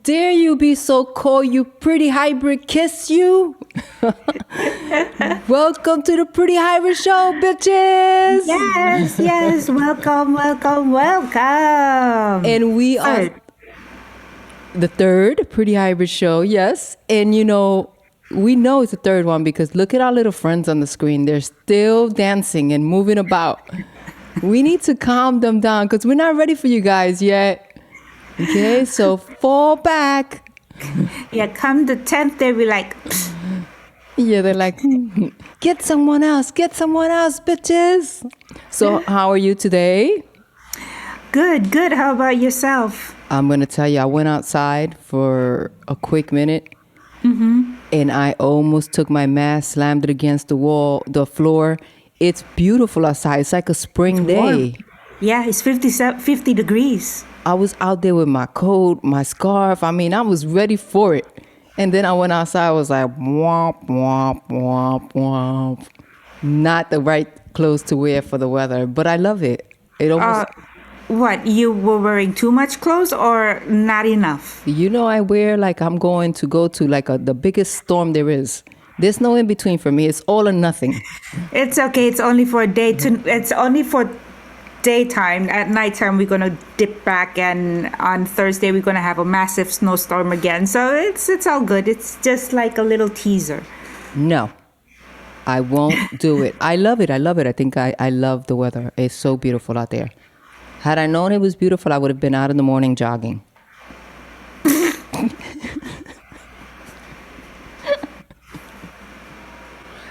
dare you be so cold, you pretty hybrid, kiss you? Welcome to the Pretty Hybrid Show, bitches! Yes, welcome. And we are the third Pretty Hybrid Show, yes. And we know it's the third one because look at our little friends on the screen. They're still dancing and moving about. We need to calm them down because we're not ready for you guys yet. Okay, so fall back. Yeah, come the 10th, they'll be like... Yeah, they're like, get someone else, bitches. So how are you today? Good. How about yourself? I'm going to tell you, I went outside for a quick minute. And I almost took my mask, slammed it against the floor. It's beautiful outside. It's like a spring day. Yeah, it's 50 degrees. I was out there with my coat, my scarf. I mean, I was ready for it. And then I went outside. I was like, womp, womp, womp, womp. Not the right clothes to wear for the weather, but I love it. It almost... What, you were wearing too much clothes or not enough? I wear like I'm going to go to like the biggest storm there is. There's no in between for me. It's all or nothing. It's okay. It's only for a day. It's only for daytime. At nighttime, we're going to dip back. And on Thursday, we're going to have a massive snowstorm again. So it's all good. It's just like a little teaser. No, I won't do it. I love it. I think I love the weather. It's so beautiful out there. Had I known it was beautiful, I would have been out in the morning jogging.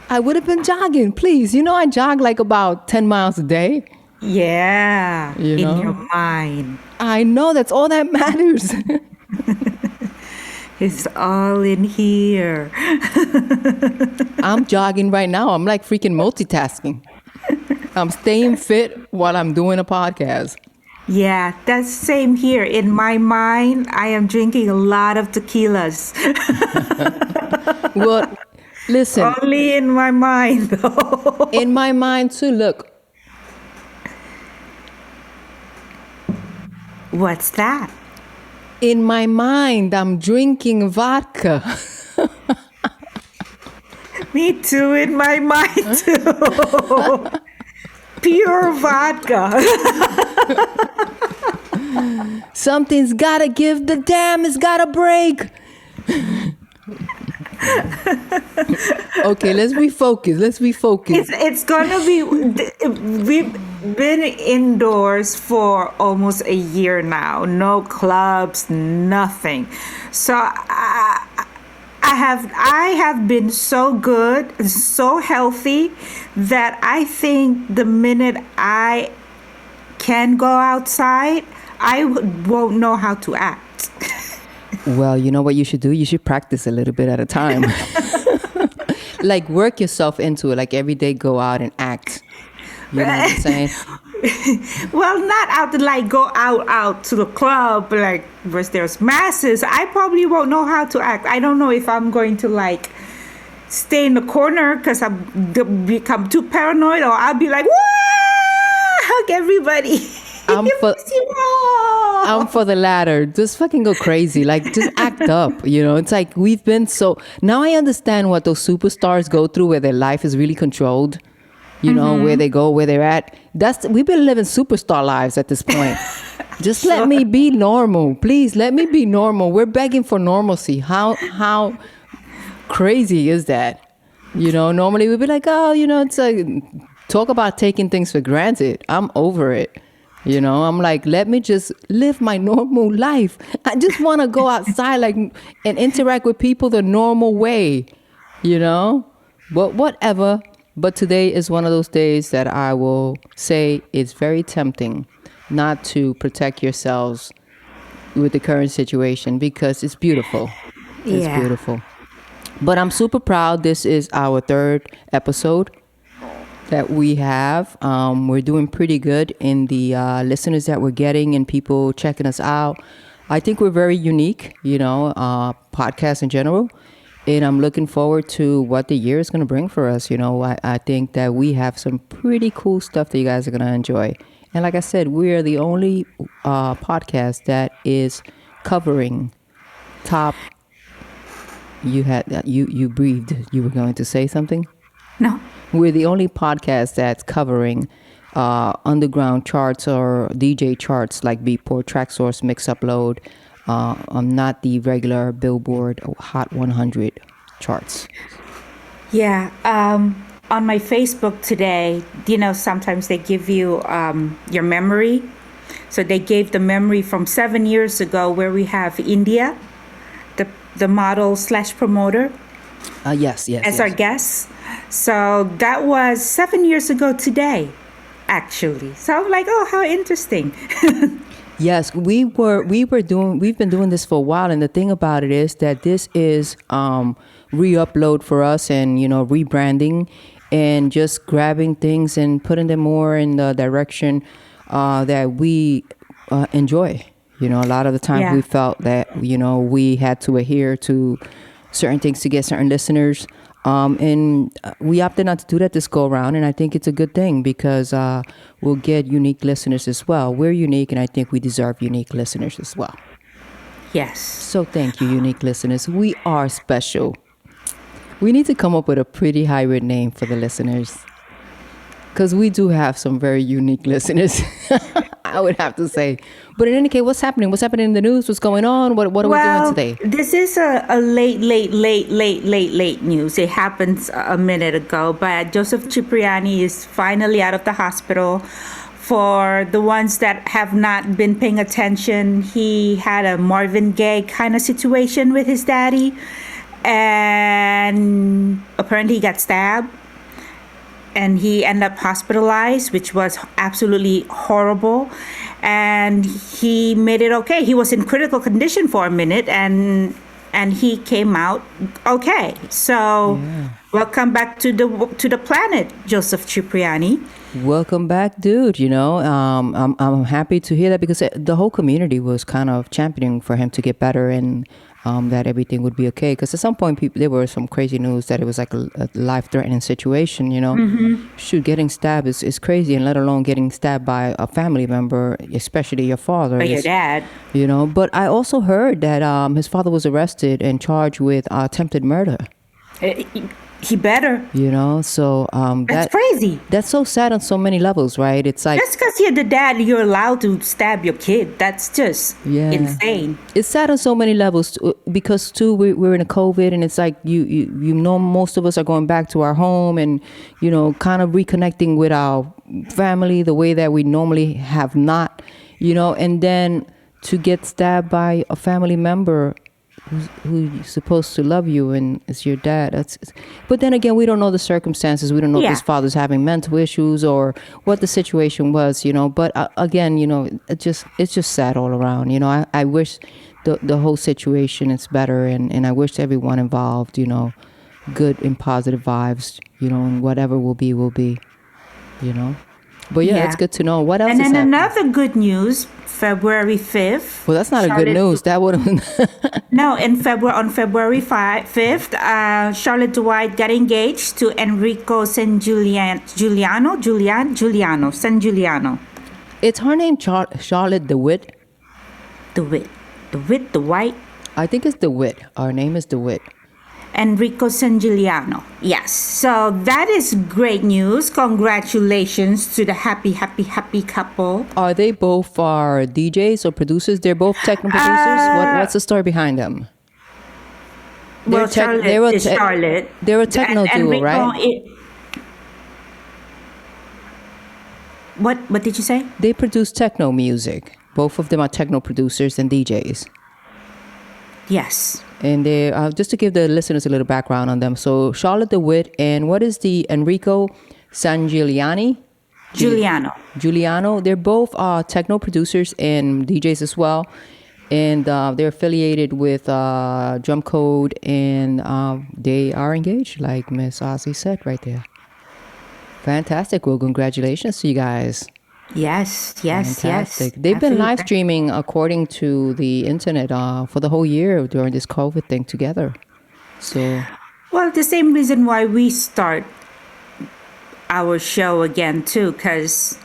I would have been jogging, please. I jog like about 10 miles a day. Yeah, in your mind. I know, that's all that matters. It's all in here. I'm jogging right now. I'm like freaking multitasking. I'm staying fit while I'm doing a podcast. Yeah, that's same here. In my mind, I am drinking a lot of tequilas. Well, listen. Only in my mind, though. In my mind, too. Look. What's that? In my mind, I'm drinking vodka. Me too, in my mind, too. Pure vodka. Something's gotta give. The dam has gotta break. Okay, let's refocus. It's gonna be. We've been indoors for almost a year now. No clubs, nothing. So I have been so good, so healthy that I think the minute I can go outside, I won't know how to act. Well, you know what you should do? You should practice a little bit at a time. Like work yourself into it. Like every day go out and act. You know what I'm saying? Well, not out to like go out to the club like where there's masses. I probably won't know how to act. I don't know if I'm going to like stay in the corner because I've become too paranoid, or I'll be like, wah, hug everybody. I'm for the latter. Just fucking go crazy. Like, just act up. It's like we've been so... Now I understand what those superstars go through where their life is really controlled. Where they go, where they're at. We've been living superstar lives at this point. Just let me be normal. Please, let me be normal. We're begging for normalcy. How crazy is that? Normally we'd be like, oh, it's like... Talk about taking things for granted. I'm over it. I'm like, let me just live my normal life. I just want to go outside and interact with people the normal way, But whatever. But today is one of those days that I will say it's very tempting not to protect yourselves with the current situation because it's beautiful. It's beautiful. But I'm super proud. This is our third episode that we have. We're doing pretty good in the listeners that we're getting and people checking us out. I think we're very unique, podcasts in general. And I'm looking forward to what the year is going to bring for us. I think that we have some pretty cool stuff that you guys are going to enjoy. And like I said, we are the only podcast that is covering top. You breathed. You were going to say something. No. We're the only podcast that's covering underground charts or DJ charts like Beatport, Tracksource, Mix Upload. Not the regular Billboard Hot 100 charts. Yeah. On my Facebook today, sometimes they give you your memory. So they gave the memory from 7 years ago where we have India, the model / promoter, Yes. as our guest. So that was 7 years ago today, actually. So I'm like, oh, how interesting. Yes, we've been doing this for a while, and the thing about it is that this is re-upload for us, and rebranding, and just grabbing things and putting them more in the direction that we enjoy. A lot of the time Yeah. we felt that we had to adhere to certain things to get certain listeners. And we opted not to do that this go around, and I think it's a good thing because we'll get unique listeners as well. We're unique, and I think we deserve unique listeners as well. Yes. So thank you, unique listeners. We are special. We need to come up with a pretty hybrid name for the listeners because we do have some very unique listeners. I would have to say. But in any case, what's happening? What's happening in the news? What's going on? What are we doing today? This is a late news. It happened a minute ago, but Joseph Cipriani is finally out of the hospital. For the ones that have not been paying attention, he had a Marvin Gaye kind of situation with his daddy, and apparently he got stabbed. And he ended up hospitalized, which was absolutely horrible. And he made it okay. He was in critical condition for a minute, and he came out okay. So, welcome back to the planet, Joseph Cipriani. Welcome back, dude. I'm happy to hear that because the whole community was kind of championing for him to get better and that everything would be okay. Because at some point, there were some crazy news that it was like a life-threatening situation. Shoot, getting stabbed is crazy, and let alone getting stabbed by a family member, especially your father. Or your dad. But I also heard that his father was arrested and charged with attempted murder. He better. So That's crazy. That's so sad on so many levels, right? It's like Just because you're the dad, you're allowed to stab your kid. That's just insane. It's sad on so many levels because too we're in a COVID, and it's like most of us are going back to our home and kind of reconnecting with our family the way that we normally have not, and then to get stabbed by a family member who's supposed to love you and is your dad. But then again, we don't know the circumstances. We don't know if his father's having mental issues or what the situation was, But again, it's just sad all around. I wish the whole situation is better, and I wish everyone involved, good and positive vibes, and whatever will be, But it's good to know. What else And is then happening? another good news, February 5th. Well, that's not a good news. That would have No, on February 5th, Charlotte Dwight got engaged to Enrico San Giuliano. It's her name, Charlotte DeWitt. The White. I think it's DeWitt. Our name is DeWitt. Enrico San Giuliano. Yes. So that is great news. Congratulations to the happy couple. Are they both DJs or producers? They're both techno producers? What's the story behind them? Well, Charlotte is Charlotte. They're a techno duo, Enrico, right? What did you say? They produce techno music. Both of them are techno producers and DJs. Yes. And they just to give the listeners a little background on them. So Charlotte DeWitt and what is the Enrico San Giuliano? They're both techno producers and DJs as well. And they're affiliated with Drum Code, and they are engaged, like Miss Ozzy said right there. Fantastic. Well, congratulations to you guys. Yes. Fantastic. They've been live streaming according to the internet for the whole year during this COVID thing together. So, well, the same reason why we start our show again too, because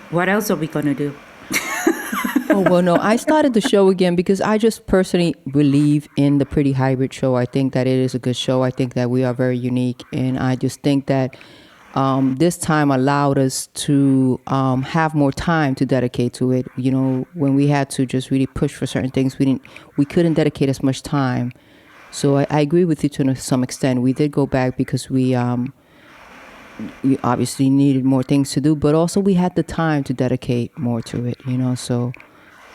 what else are we gonna do? Oh, well, no, I started the show again because I just personally believe in the Pretty Hybrid show. I think that it is a good show. I think that we are very unique. And I just think that this time allowed us to have more time to dedicate to it. You know, when we had to just really push for certain things, we couldn't dedicate as much time. So I agree with you to some extent. We did go back because we obviously needed more things to do, but also we had the time to dedicate more to it, you know. So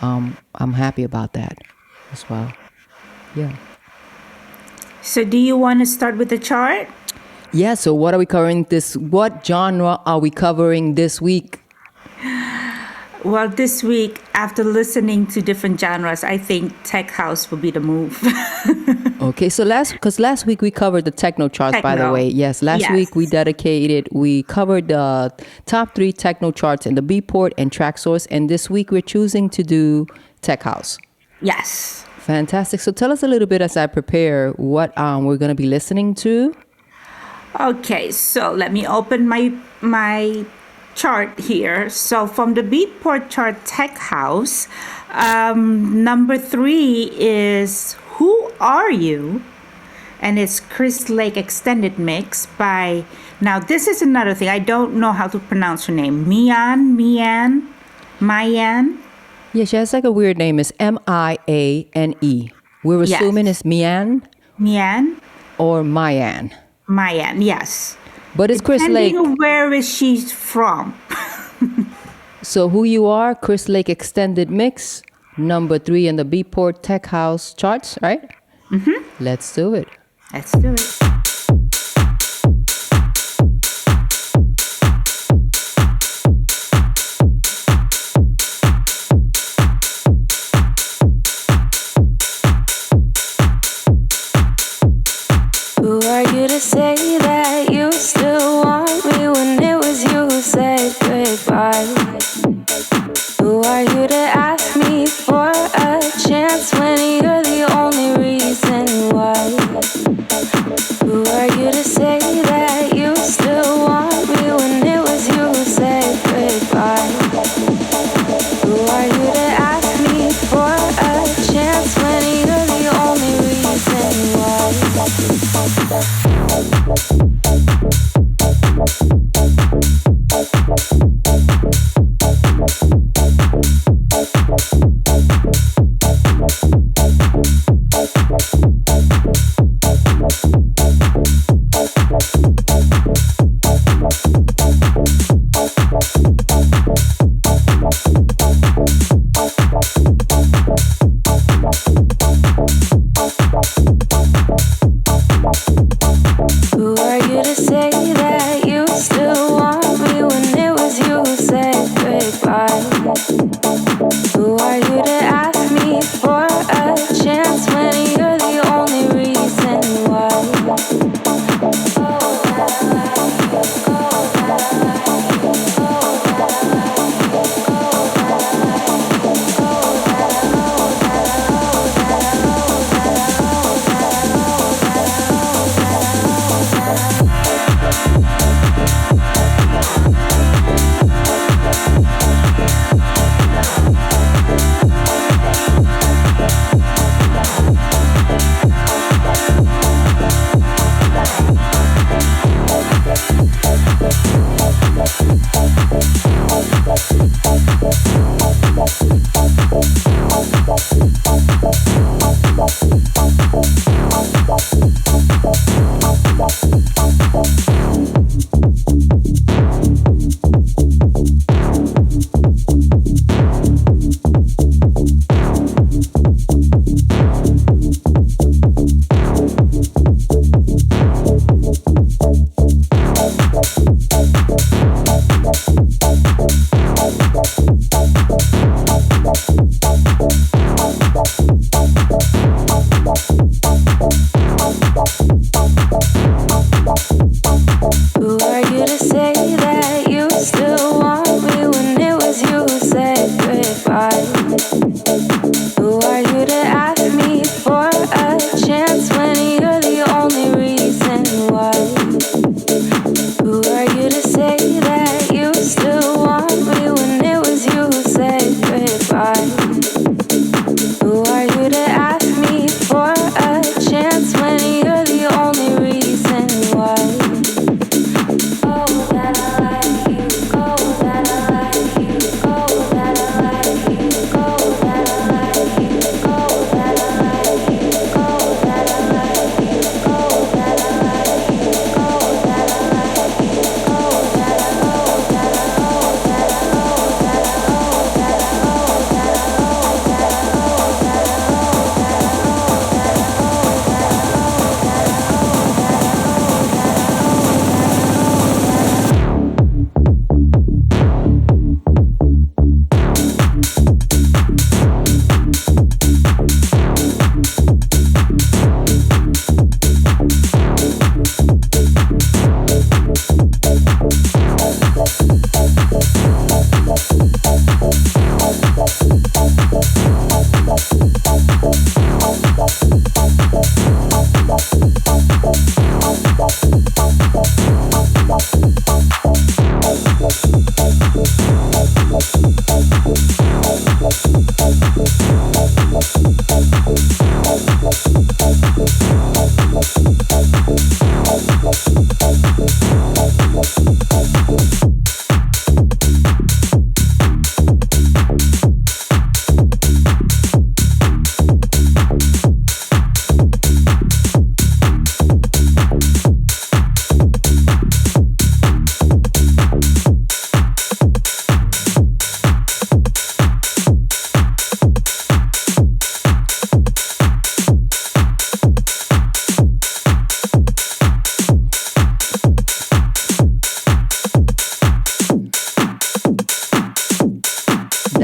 I'm happy about that as well. Yeah. So, do you want to start with the chart? Yeah. So what are we covering this? What genre are we covering this week? Well, this week, after listening to different genres, I think tech house will be the move. Okay, so last week we covered the techno charts, by the Techno. way. Yes, last week we covered the top 3 techno charts in the Beatport and Traxsource, and this week we're choosing to do tech house. Yes. Fantastic. So tell us a little bit as I prepare what we're going to be listening to. Okay, so let me open my chart here. So from the Beatport chart, Tech House, number 3 is Who Are You? And it's Chris Lake Extended Mix by, now this is another thing, I don't know how to pronounce her name. Mayan? Yeah, she has like a weird name. It's Miane. We're assuming it's Mian Mian? or Mayan. Mayan, yes. But it's Chris Lake. Depending on where is she from. So who you are, Chris Lake Extended Mix, number 3 in the Beatport Tech House charts, right? Mm-hmm. Let's do it. Let's do it. Who are you to say that you still want me when it was you who said goodbye? Who are you to ask me for a chance when you're the only reason why? Who are you to say that you still want me when it was you who said goodbye? Who are you to ask me for a chance when you're the only reason why? Who are you to say that you still want me when it was you who said goodbye? Who are you to ask me for a chance when you're the only reason why? Who are you to say that you still want me when it was you who said goodbye? Who are you to ask me for a chance when you're the only reason why? Who are you to say that you still want me when it was you who said goodbye?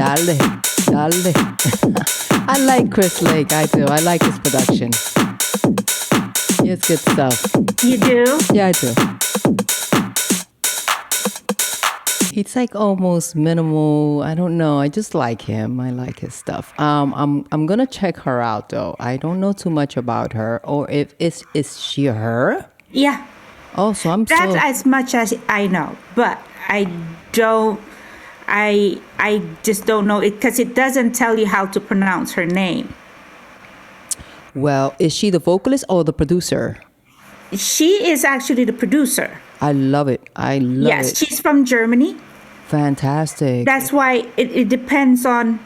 Dale, dale. I like Chris Lake. I do. I like his production. It's good stuff. You do? Yeah, I do. He's like almost minimal. I don't know. I just like him. I like his stuff. I'm gonna check her out though. I don't know too much about her, or if is she her? Yeah. Oh, so I'm That's so as much as I know, but I don't. I just don't know it because it doesn't tell you how to pronounce her name. well. Is she the vocalist or the producer? She is actually the producer. I love it. I love Yes, it. she's from Germany. Fantastic. That's why it depends on.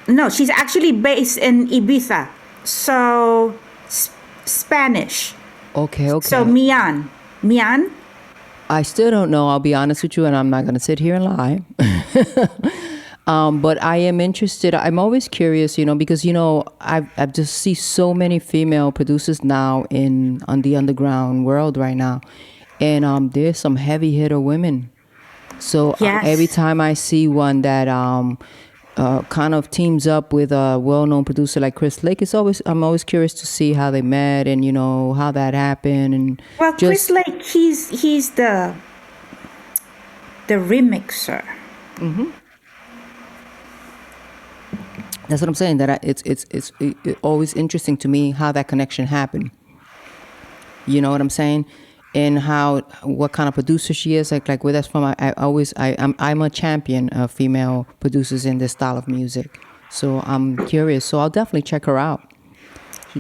No, she's actually based in Ibiza, so Spanish. Okay, okay. So Mian. I still don't know. I'll be honest with you, and I'm not going to sit here and lie. But I am interested. I'm always curious, because I've just see so many female producers now on the underground world right now, and there's some heavy hitter women. So Yes. every time I see one that kind of teams up with a well-known producer like Chris Lake, I'm always curious to see how they met and how that happened and Well, Chris Lake, he's the remixer. That's what I'm saying. That it's always interesting to me how that connection happened. You know what I'm saying? And what kind of producer she is. Like where that's from. I'm a champion of female producers in this style of music. So I'm curious. So I'll definitely check her out.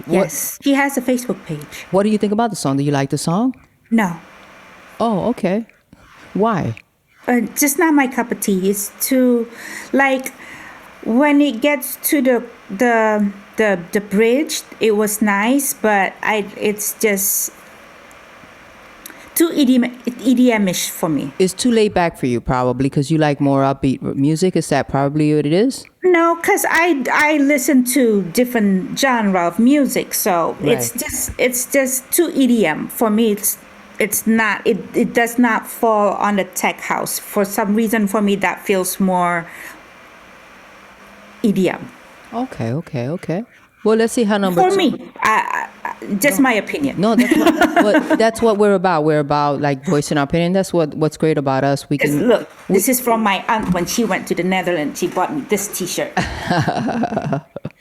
Yes, she has a Facebook page. What do you think about the song? Do you like the song? No, Oh, okay. Why? just not my cup of tea. It's too like when it gets to the bridge. It was nice, but it's just too EDM-ish for me. It's too laid back for you, probably, because you like more upbeat music. Is that probably what it is? No, because I listen to different genre of music, so Right. it's just too EDM for me. It's not it does not fall on the tech house for some reason. For me, that feels more EDM. Okay. Well, let's see how number For two. me, just my opinion. No, that's what we're about. We're about like voicing our opinion. That's what's great about us. We 'Cause can look, this is from my aunt when she went to the Netherlands. She bought me this T-shirt.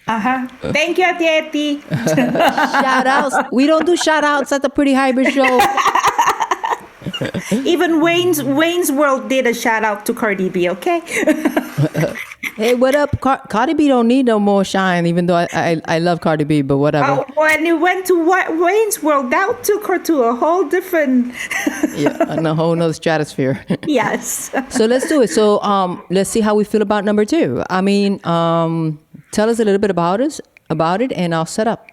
Thank you, Auntie Etty. shout outs. We don't do shout outs at the Pretty Hybrid Show. Even Wayne's World did a shout out to Cardi B. Okay. Hey, what up? Cardi B don't need no more shine, even though I love Cardi B, but whatever. When you went to Wayne's World, that took her to a whole different. Yeah, in a whole nother stratosphere. Yes. So let's do it. So let's see how we feel about number two. I mean, tell us a little bit about it, and I'll set up.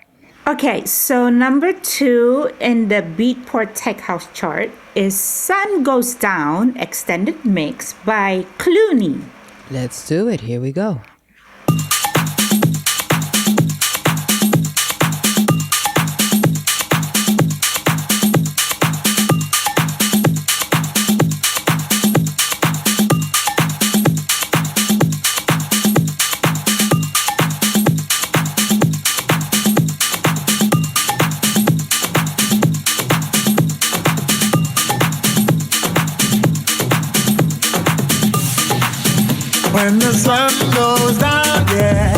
Okay, so number 2 in the Beatport Tech House chart is Sun Goes Down Extended Mix by Clooney. Let's do it. Here we go. When the sun goes down, yeah.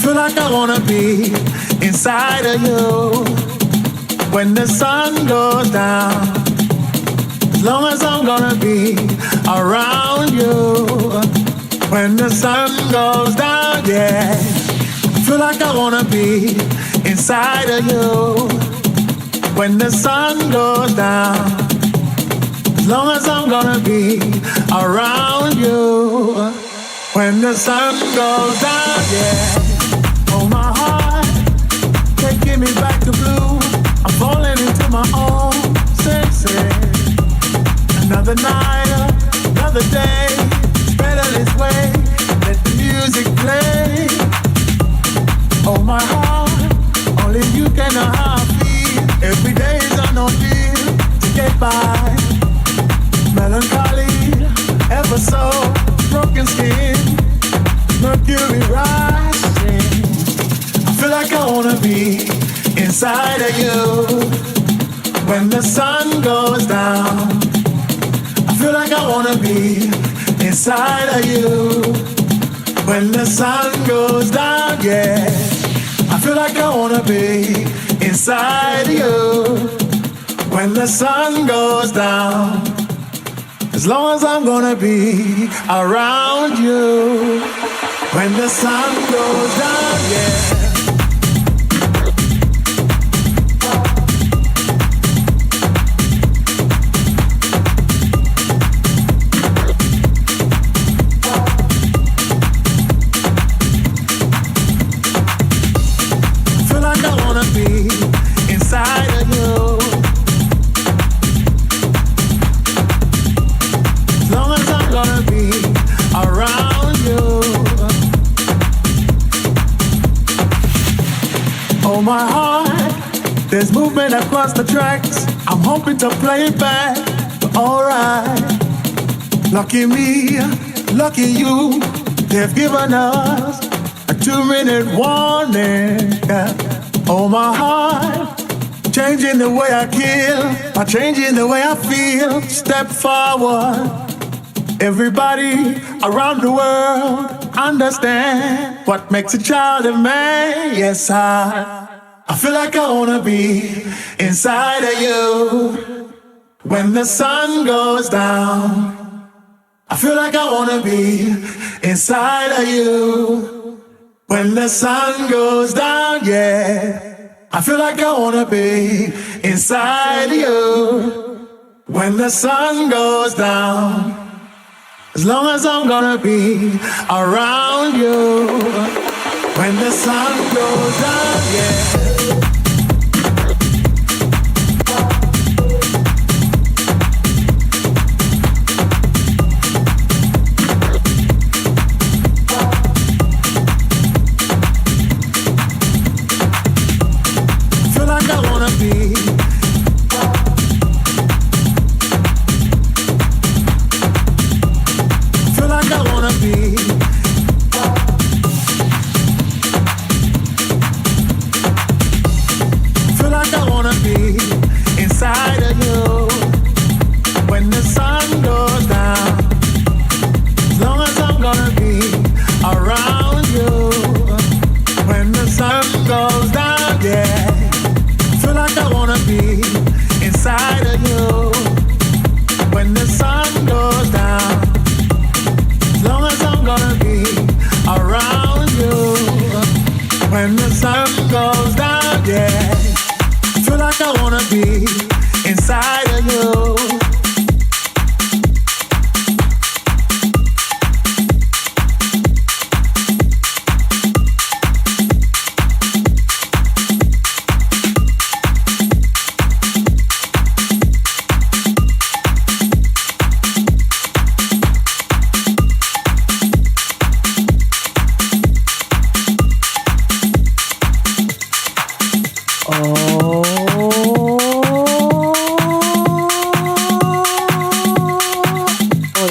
Feel like I wanna be inside of you when the sun goes down. As long as I'm gonna be around you when the sun goes down, yeah. Feel like I wanna be inside of you when the sun goes down. As long as I'm gonna be around you. when the sun goes down, yeah. Oh, my heart, can't give me back to blue. I'm falling into my own senses. Another night, another day, it's better this way. Let the music play. Oh, my heart, only you can know how I feel. Every day is an ordeal to get by. Melancholy, ever so broken skin, mercury rising. I feel like I wanna be inside of you when the sun goes down. I feel like I wanna be inside of you when the sun goes down, yeah. I feel like I wanna be inside of you when the sun goes down. As long as I'm gonna be around you when the sun goes down, yeah. I feel like I wanna be inside of you. Gonna be around you. Oh, my heart, there's movement across the tracks. I'm hoping to play it back, but alright. Lucky me, lucky you, they've given us a 2-minute warning. Oh, my heart, changing the way I kill, by changing the way I feel. Step forward. Everybody around the world understand what makes a child a man. Yes, I feel like I wanna be inside of you when the sun goes down. I feel like I wanna be inside of you when the sun goes down, yeah. I feel like I wanna be inside of you when the sun goes down. As long as I'm gonna be around you when the sun goes down, yeah. Feel like I wanna be. I wanna be. Feel like I wanna be inside of you when the sun goes down. As long as I'm gonna be around you when the sun goes down, yeah. Feel like I wanna be inside of you when the sun goes down. As long as I'm gonna be around you when the sun goes down, yeah. Feel like I wanna be inside of you.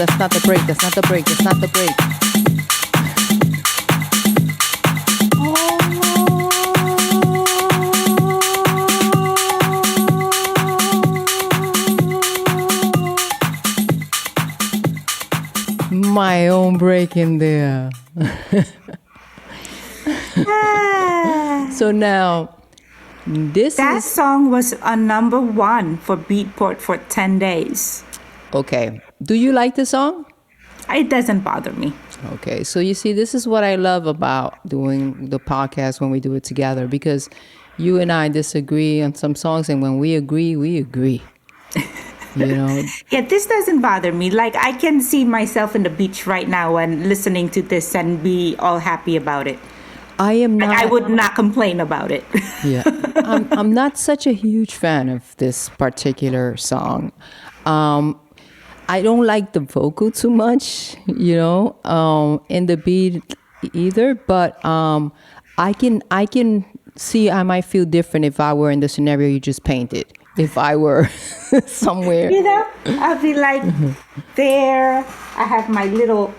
That's not the break. That's not the break. That's not the break. My own break in there. So now, that song was a #1 for Beatport for 10 days. Okay. Do you like the song? It doesn't bother me. Okay. So you see, this is what I love about doing the podcast when we do it together, because you and I disagree on some songs, and when we agree, we agree. You know, Yeah, this doesn't bother me. Like, I can see myself in the beach right now and listening to this and be all happy about it. I am Like, not. I would not complain about it. Yeah, I'm not such a huge fan of this particular song. I don't like the vocal too much, you know, and the beat either. But I can see I might feel different if I were in the scenario you just painted. If I were somewhere, You know, I'll be like, there, I have my little.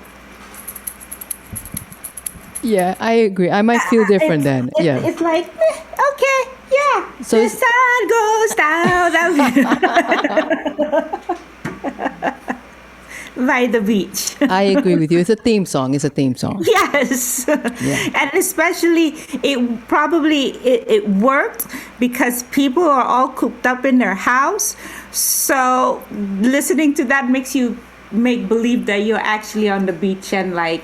yeah, I agree. I might feel different then. Yeah. It's like, okay, yeah. So the it's- sun goes down by the beach. I agree with you. It's a theme song. It's a theme song. Yes, and especially it worked because people are all cooped up in their house. So listening to that makes you make believe that you're actually on the beach and like.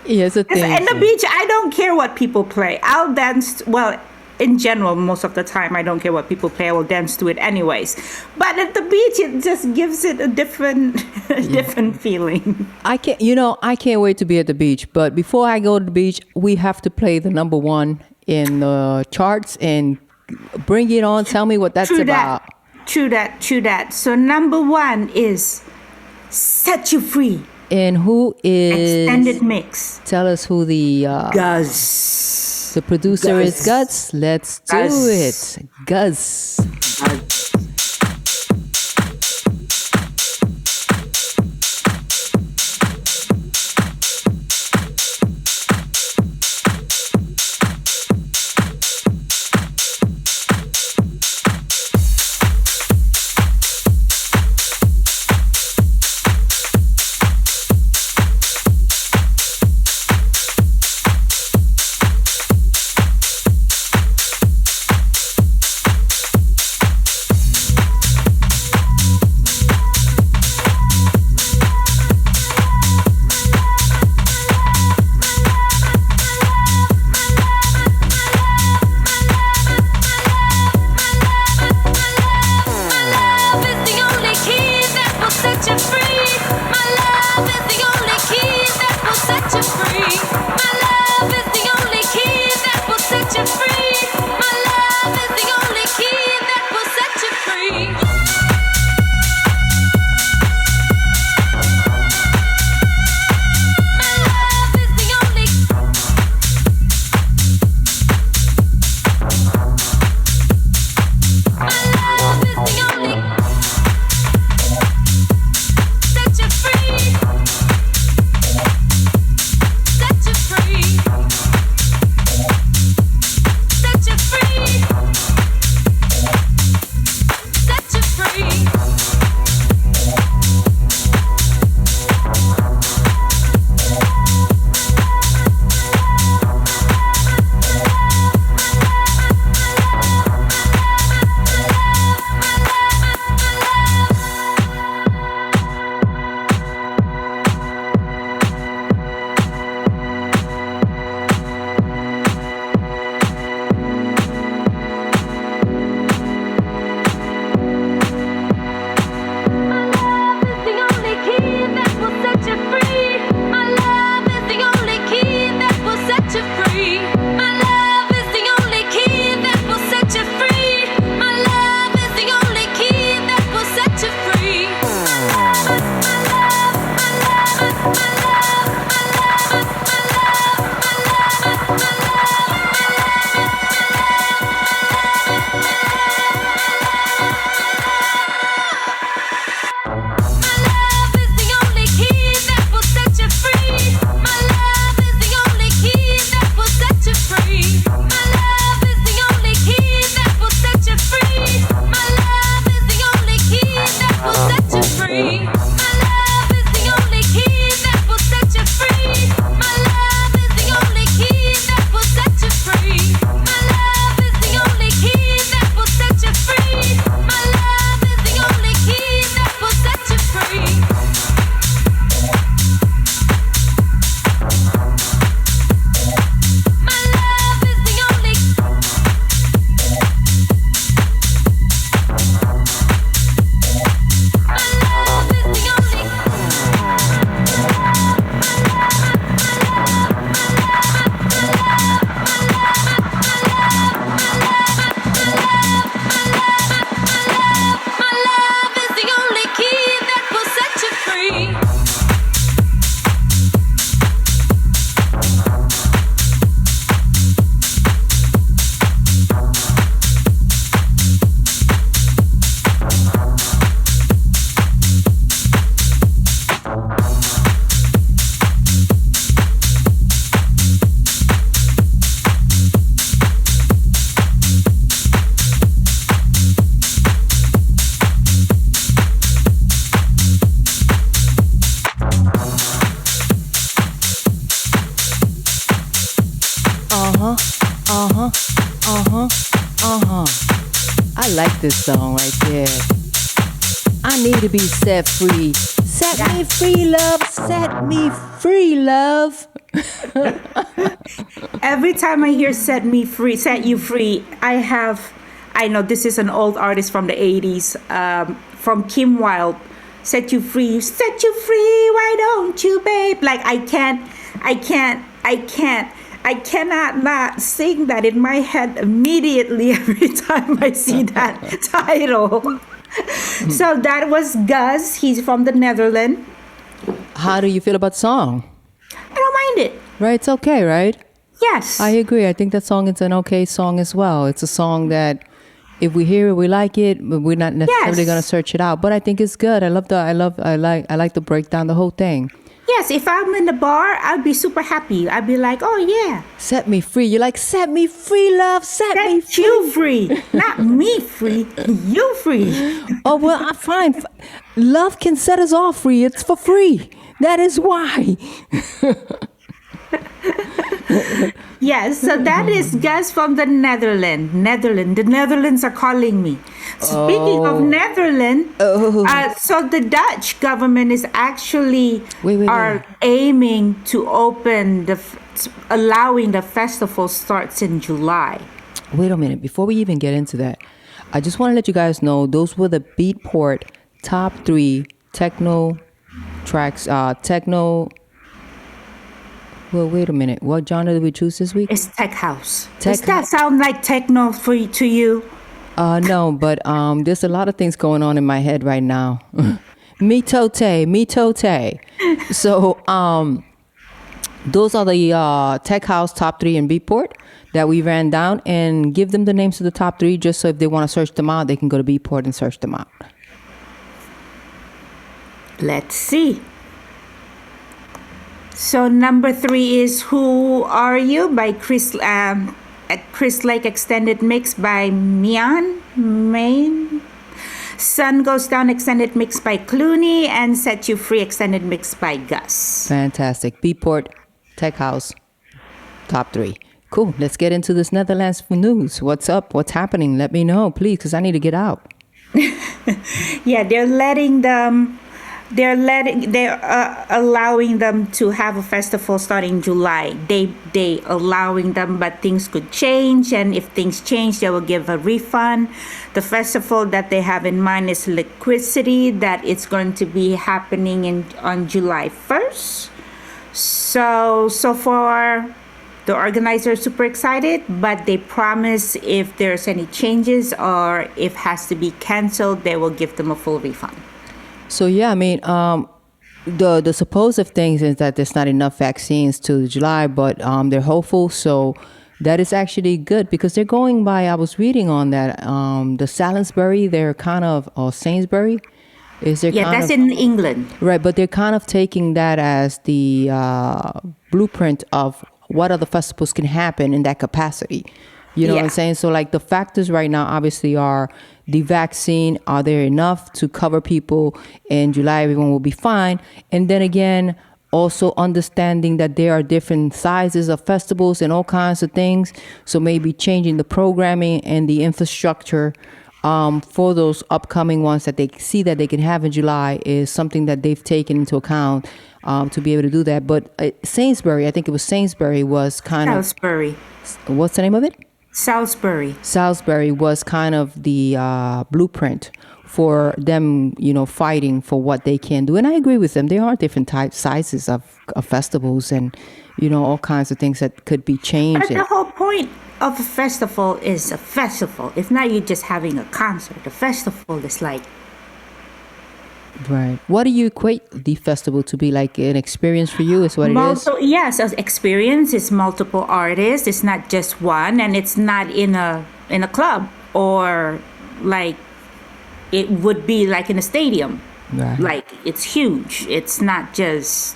Yeah, it's a theme And the song. beach, I don't care what people play. I'll dance. Well, in general, most of the time, I don't care what people play. I will dance to it anyways. But at the beach, it just gives it a different, different feeling. I can't wait to be at the beach. But before I go to the beach, we have to play the number one in the charts and bring it on. Tell me what that's True about. that. True that. True that. So number one is "Set You Free" And who is? extended mix. Tell us who the Guz. producer is. Guz. Guts. Let's do Guz. it. Guz. My love is the only key that will I like this song right there. I need to be set free. Set me free, love. Set me free, love. Every time I hear "Set Me Free," "Set You Free," I know this is an old artist from the 80s, from Kim Wilde. "Set you free, set you free, why don't you, babe?" Like, I cannot not sing that in my head immediately every time I see that title. So that was Gus. He's from the Netherlands. How do you feel about the song? I don't mind it. Right, it's okay, right? Yes. I agree. I think that song is an okay song as well. It's a song that if we hear it, we like it, but we're not necessarily Yes. going to search it out. But I think it's good. I like the breakdown, the whole thing. Yes, if I'm in the bar, I'd be super happy. I'd be like, oh yeah, Set me free. You're like, set me free, love. Set me set free. you free. Not me free, you free. Oh, well, I'm fine. Love can set us all free. It's for free. That is why. Yes, so that is Gus from the Netherlands. The Netherlands are calling me. Speaking of Netherlands, so the Dutch government is actually Wait. aiming to open allowing the festival starts in July. Wait a minute. Before we even get into that, I just want to let you guys know those were the Beatport top 3 techno tracks. Well, wait a minute. What genre did we choose this week? It's tech house. Tech Does that sound like techno to you? No, but there's a lot of things going on in my head right now. Mitote. So, those are the tech house top 3 in Beatport that we ran down, and give them the names of the top 3 just so if they want to search them out, they can go to Beatport and search them out. Let's see. So number 3 is "Who Are You" by Chris Lake extended mix by Main. "Sun Goes Down" extended mix by Clooney, and "Set You Free" extended mix by Gus. Fantastic. Beatport, tech house, top 3. Cool. Let's get into this Netherlands news. What's up? What's happening? Let me know, please, because I need to get out. Yeah, they're allowing them to have a festival starting July. They allowing them, but things could change, and if things change, they will give a refund. The festival that they have in mind is Liquidity, that it's going to be happening on July 1st. So far, the organizers are super excited, but they promise if there's any changes or if it has to be canceled, they will give them a full refund. So yeah, I mean, the supposed things is that there's not enough vaccines to July, but they're hopeful. So that is actually good because they're going by. I was reading on that the Salisbury, they're kind of or Sainsbury, is there? Yeah, that's in England. Right, but they're kind of taking that as the blueprint of what other festivals can happen in that capacity. You know what I'm saying? So like the factors right now obviously are the vaccine. Are there enough to cover people in July? Everyone will be fine. And then again, also understanding that there are different sizes of festivals and all kinds of things. So maybe changing the programming and the infrastructure for those upcoming ones that they see that they can have in July is something that they've taken into account to be able to do that. But Sainsbury, I think it was Sainsbury was kind Salisbury. of, what's the name of it? Salisbury Was kind of the blueprint for them, fighting for what they can do. And I agree with them. There are different sizes of festivals and, all kinds of things that could be changed. But the whole point of a festival is a festival. If not, you're just having a concert. A festival is like... Right. What do you equate the festival to be? Like an experience for you is what it is? Yes, an experience. It's multiple artists. It's not just one, and it's not in a club or like it would be like in a stadium. Right. Like it's huge. It's not just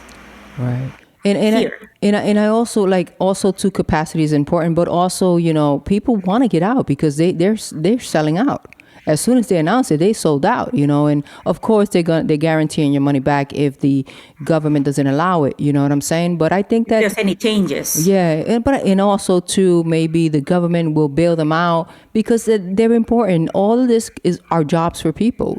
right. And I also also too, capacity is important, but also people want to get out because they're selling out. as soon as they announced it, they sold out, and of course they're guaranteeing your money back if the government doesn't allow it, you know what I'm saying? But I think that Just any changes. yeah, and also too, maybe the government will bail them out because they're important. All of this are jobs for people,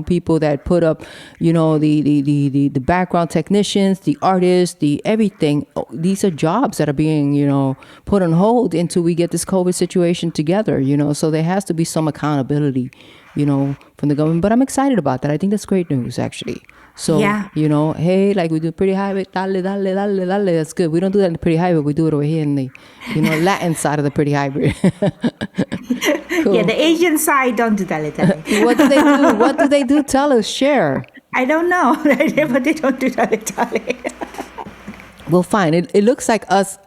people that put up, the background technicians, the artists, the everything. These are jobs that are being, put on hold until we get this COVID situation together, So there has to be some accountability, from the government. But I'm excited about that. I think that's great news, actually. So, Yeah. Hey, like we do Pretty Highway, dale, dale, dale, dale. That's good. We don't do that in the Pretty Highway. We do it over here in the, Latin side of the Pretty Highway. Cool. Yeah, the Asian side don't do that. What do they do? What do they do? Tell us, share. I don't know, but they don't do that. Well, fine. It looks like us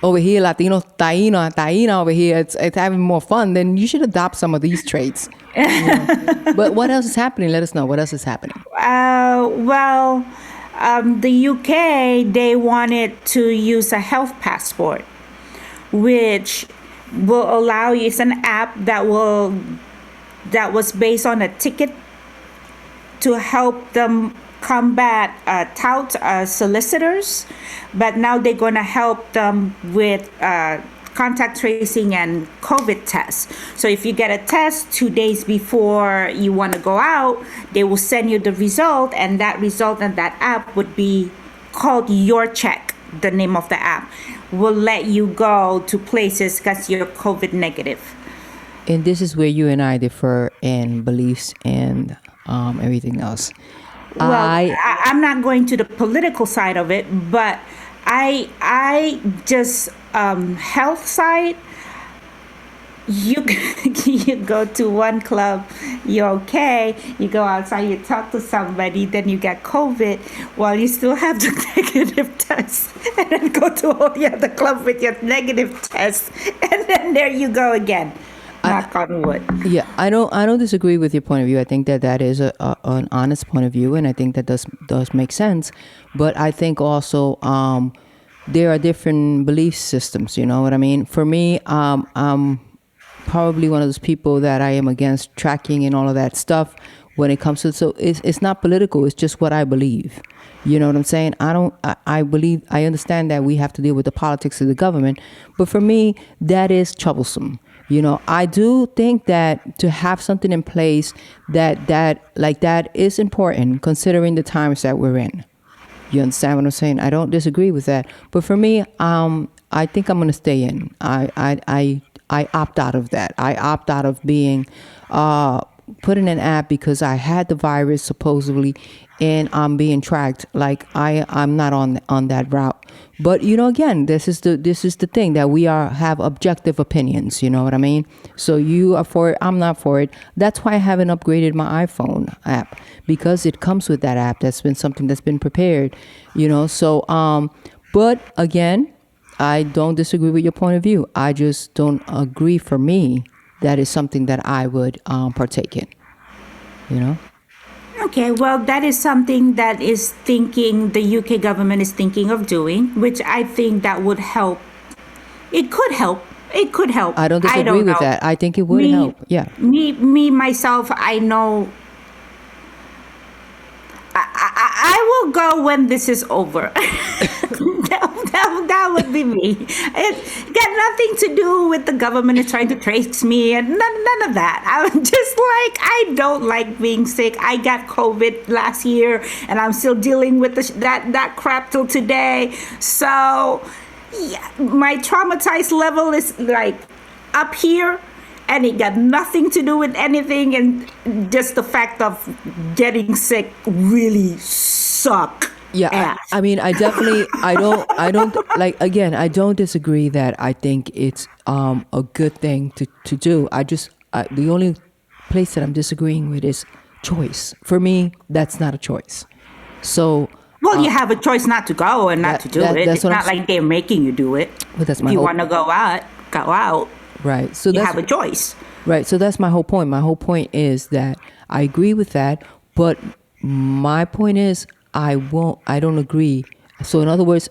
over here, Latino, Taína over here, it's having more fun. Then you should adopt some of these traits. But what else is happening? Let us know. What else is happening? The UK, they wanted to use a health passport, which will allow you. It's an app that was based on a ticket to help them combat tout solicitors, but now they're going to help them with contact tracing and COVID tests. So if you get a test 2 days before you want to go out, they will send you the result, and that result and that app would be called Your Check. The name of the app will let you go to places because you're COVID negative. And this is where you and I differ in beliefs and everything else. Well, I'm not going to the political side of it, but I just health side. You go to one club, you're okay. You go outside, you talk to somebody, then you get COVID while you still have the negative test, and then go to all the other clubs with your negative test, and then there you go again. Knock on wood. Yeah, I don't disagree with your point of view. I think that is an honest point of view, and I think that does make sense. But I think also there are different belief systems. You know what I mean? For me, I'm probably one of those people that I am against tracking and all of that stuff when it comes to. So it's not political. It's just what I believe. You know what I'm saying? I believe, I understand that we have to deal with the politics of the government, but for me, that is troublesome. I do think that to have something in place that is important considering the times that we're in. You understand what I'm saying? I don't disagree with that. But for me, I think I'm going to stay in. I opt out of that. I opt out of being put in an app because I had the virus supposedly and I'm being tracked. Like I'm not on that route. But again, this is the thing that we have objective opinions. You know what I mean? So you are for it, I'm not for it. That's why I haven't upgraded my iPhone app, because it comes with that app. That's been something that's been prepared. So but again, I don't disagree with your point of view. I just don't agree. For me, that is something that I would partake in. Okay, well, that is something that the UK government is thinking of doing, which I think that would help. It could help. I don't disagree with that. I think it would help. Yeah. Me, myself, I know. I will go when this is over. that would be me. It got nothing to do with the government is trying to trace me and none of that. I'm just I don't like being sick. I got COVID last year and I'm still dealing with that crap till today. So yeah, my traumatized level is up here. And it got nothing to do with anything, and just the fact of getting sick really suck. Yeah, I mean, I don't again, I don't disagree that I think it's a good thing to do. The only place that I'm disagreeing with is choice. For me, that's not a choice. So. Well, you have a choice not to go and not to do it. It's not like they're making you do it. But that's my if you want to go out. Right. So you have a choice. Right. So that's my whole point. My whole point is that I agree with that, but my point is I don't agree. So in other words,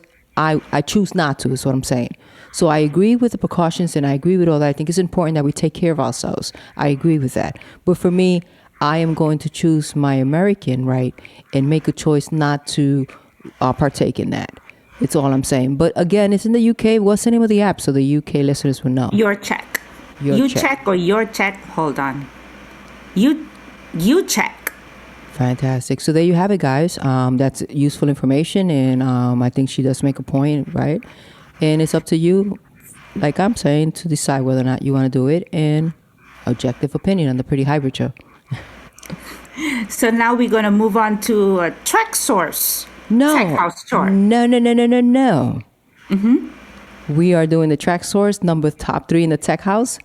I choose not to, is what I'm saying. So I agree with the precautions and I agree with all that. I think it's important that we take care of ourselves. I agree with that. But for me, I am going to choose my American right and make a choice not to partake in that. It's all I'm saying. But again, it's in the UK. What's the name of the app so the UK listeners will know? Your check. You check or your check? Hold on. You check. Fantastic. So there you have it, guys. That's useful information, and I think she does make a point, right? And it's up to you, like I'm saying, to decide whether or not you want to do it. And objective opinion on the Pretty Hybrid Show. So now we're going to move on to a track source. No. Tech house chart. No. Mm-hmm. We are doing the track source, top 3 in the tech house.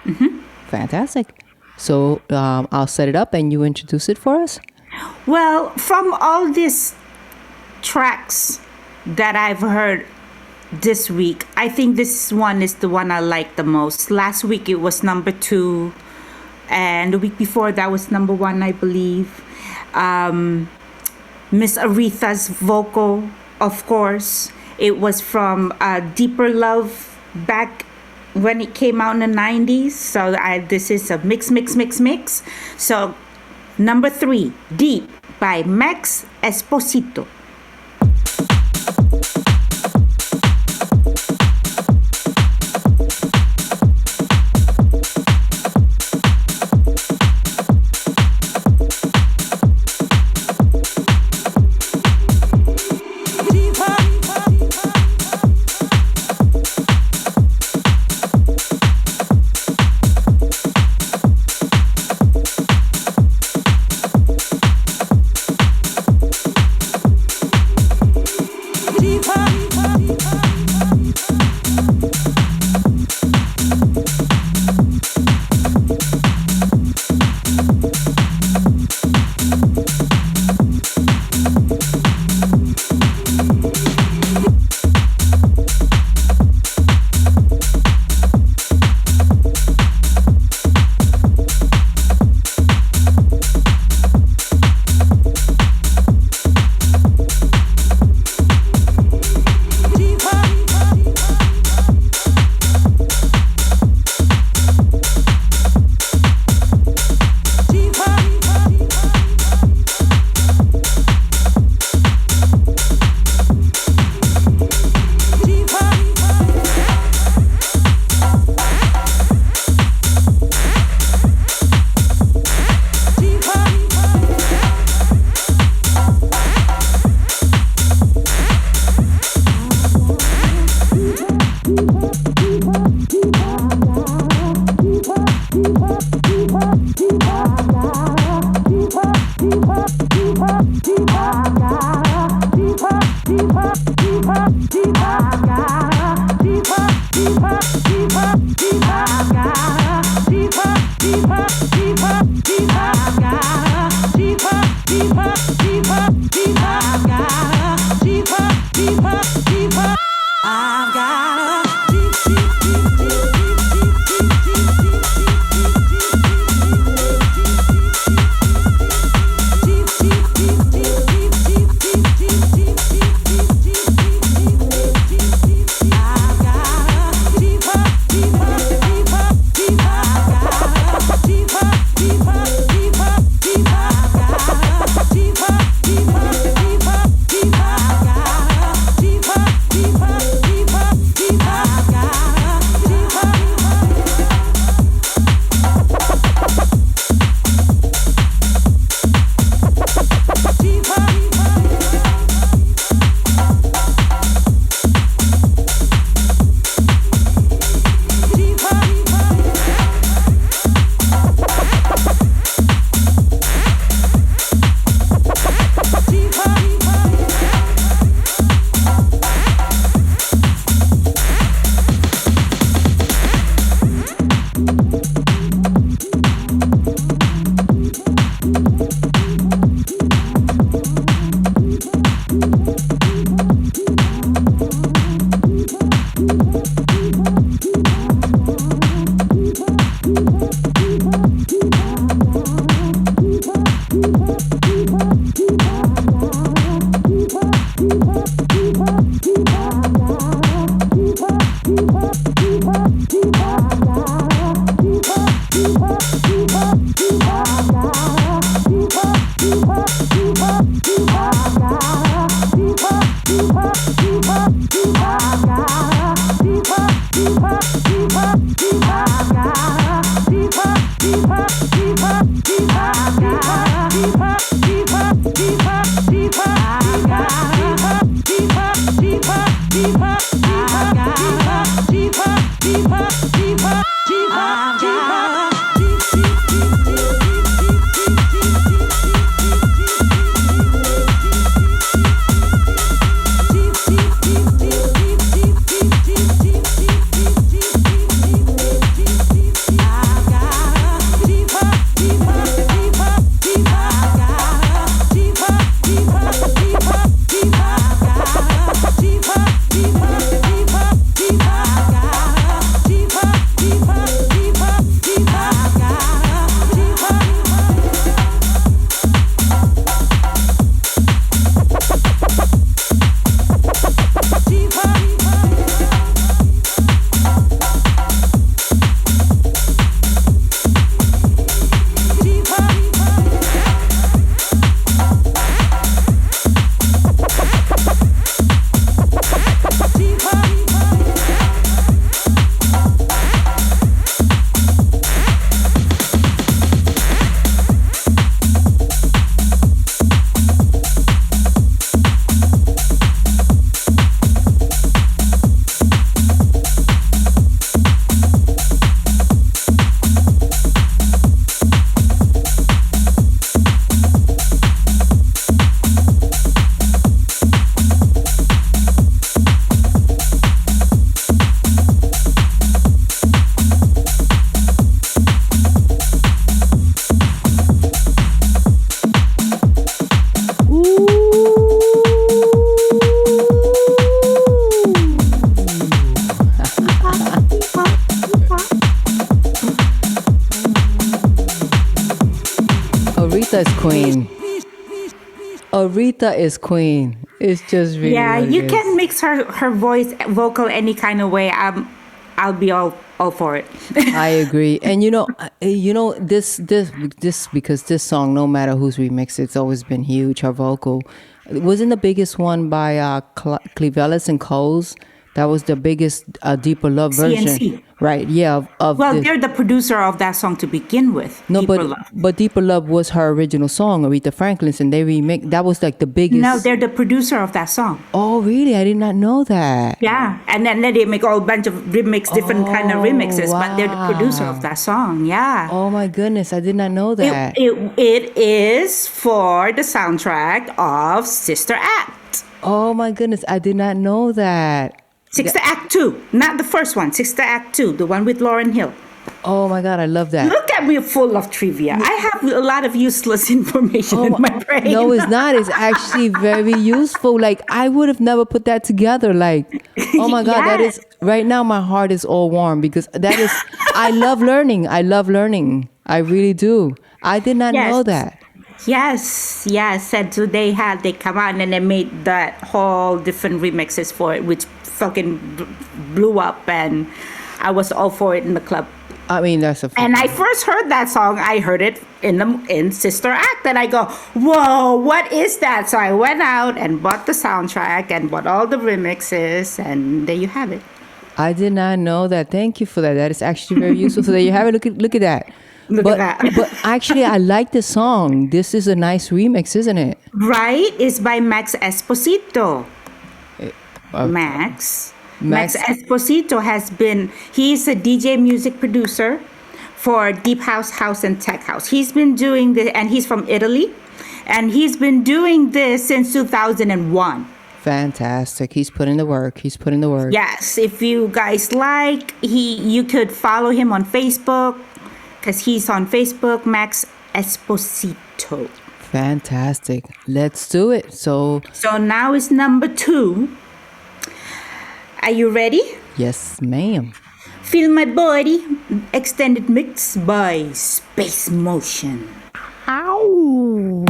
Mm-hmm. Fantastic. So I'll set it up and you introduce it for us. Well, from all these tracks that I've heard this week, I think this one is the one I like the most. Last week it was number 2. And the week before that was number 1, I believe. Miss Aretha's vocal, of course. It was from Deeper Love back when it came out in the 90s. So this is a mix. So number 3, Deep by Max Esposito. Aretha is queen. Aretha is queen. It's just really Yeah, what it you is. can mix her voice vocal any kind of way. I'll be all for it. I agree. And this because this song, no matter who's remixed, it's always been huge. Her vocal it wasn't the biggest one by Clevelis and Coles. That was the biggest Deeper Love version, CNC. right? Yeah. Well, they're the producer of that song to begin with. no, Deeper but Love. but Deeper Love was her original song, Aretha Franklin's, and they remix. That was like the biggest. No, they're the producer of that song. Oh, really? I did not know that. Yeah, and then they make a whole bunch of different kind of remixes, but they're the producer of that song. Yeah. Oh my goodness, I did not know that. It is for the soundtrack of Sister Act. Oh my goodness, I did not know that. Sister Act 2, not the first one. Sister Act 2, the one with Lauryn Hill. Oh my God, I love that. Look at me full of trivia. I have a lot of useless information in my brain. No, it's not. It's actually very useful. Like, I would have never put that together. Like, oh my God, that is, right now my heart is all warm because that is, I love learning. I love learning. I really do. I did not Yes. know that. Yes. And so they come out and they made that whole different remixes for it, which fucking blew up, and I was all for it in the club. I mean, that's a. And I first heard that song. I heard it in Sister Act, and I go, "Whoa, what is that?" So I went out and bought the soundtrack and bought all the remixes, and there you have it. I did not know that. Thank you for that. That is actually very useful. So there you have it. Look at that. Look but, at that. But actually, I like the song. This is a nice remix, isn't it? Right? It's by Max Esposito. Uh, Max Max- Esposito he's a DJ music producer for Deep House, and Tech House. He's been doing this, and he's from Italy, and he's been doing this since 2001. Fantastic. He's put in the work. Yes, if you guys like, you could follow him on Facebook, because he's on Facebook, Max Esposito. Fantastic. Let's do it. So, now is number 2. Are you ready? yes, ma'am. Feel My Body, extended mix by Space Motion. Ow.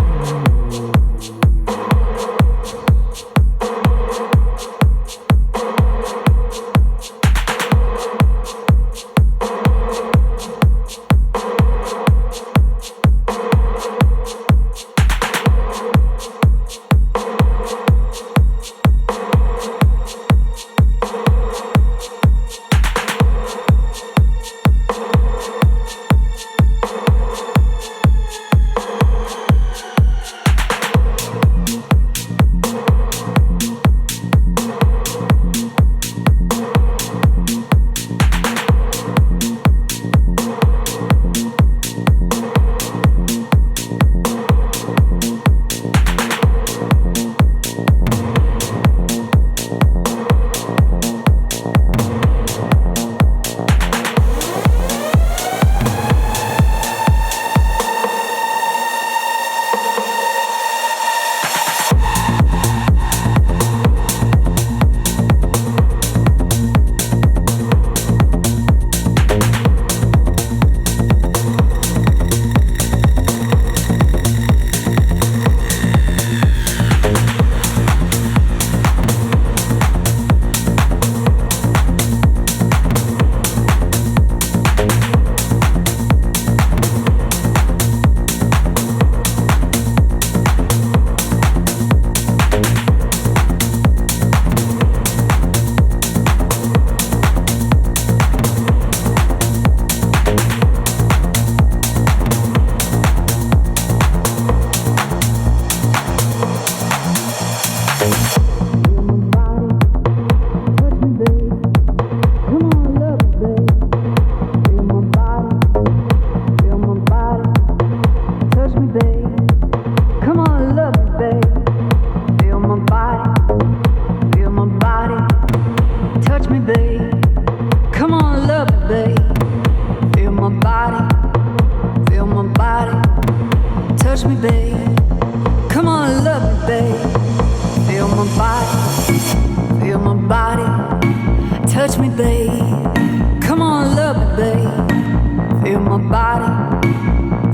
body, touch me, babe. Come on, love me, babe. Feel my body,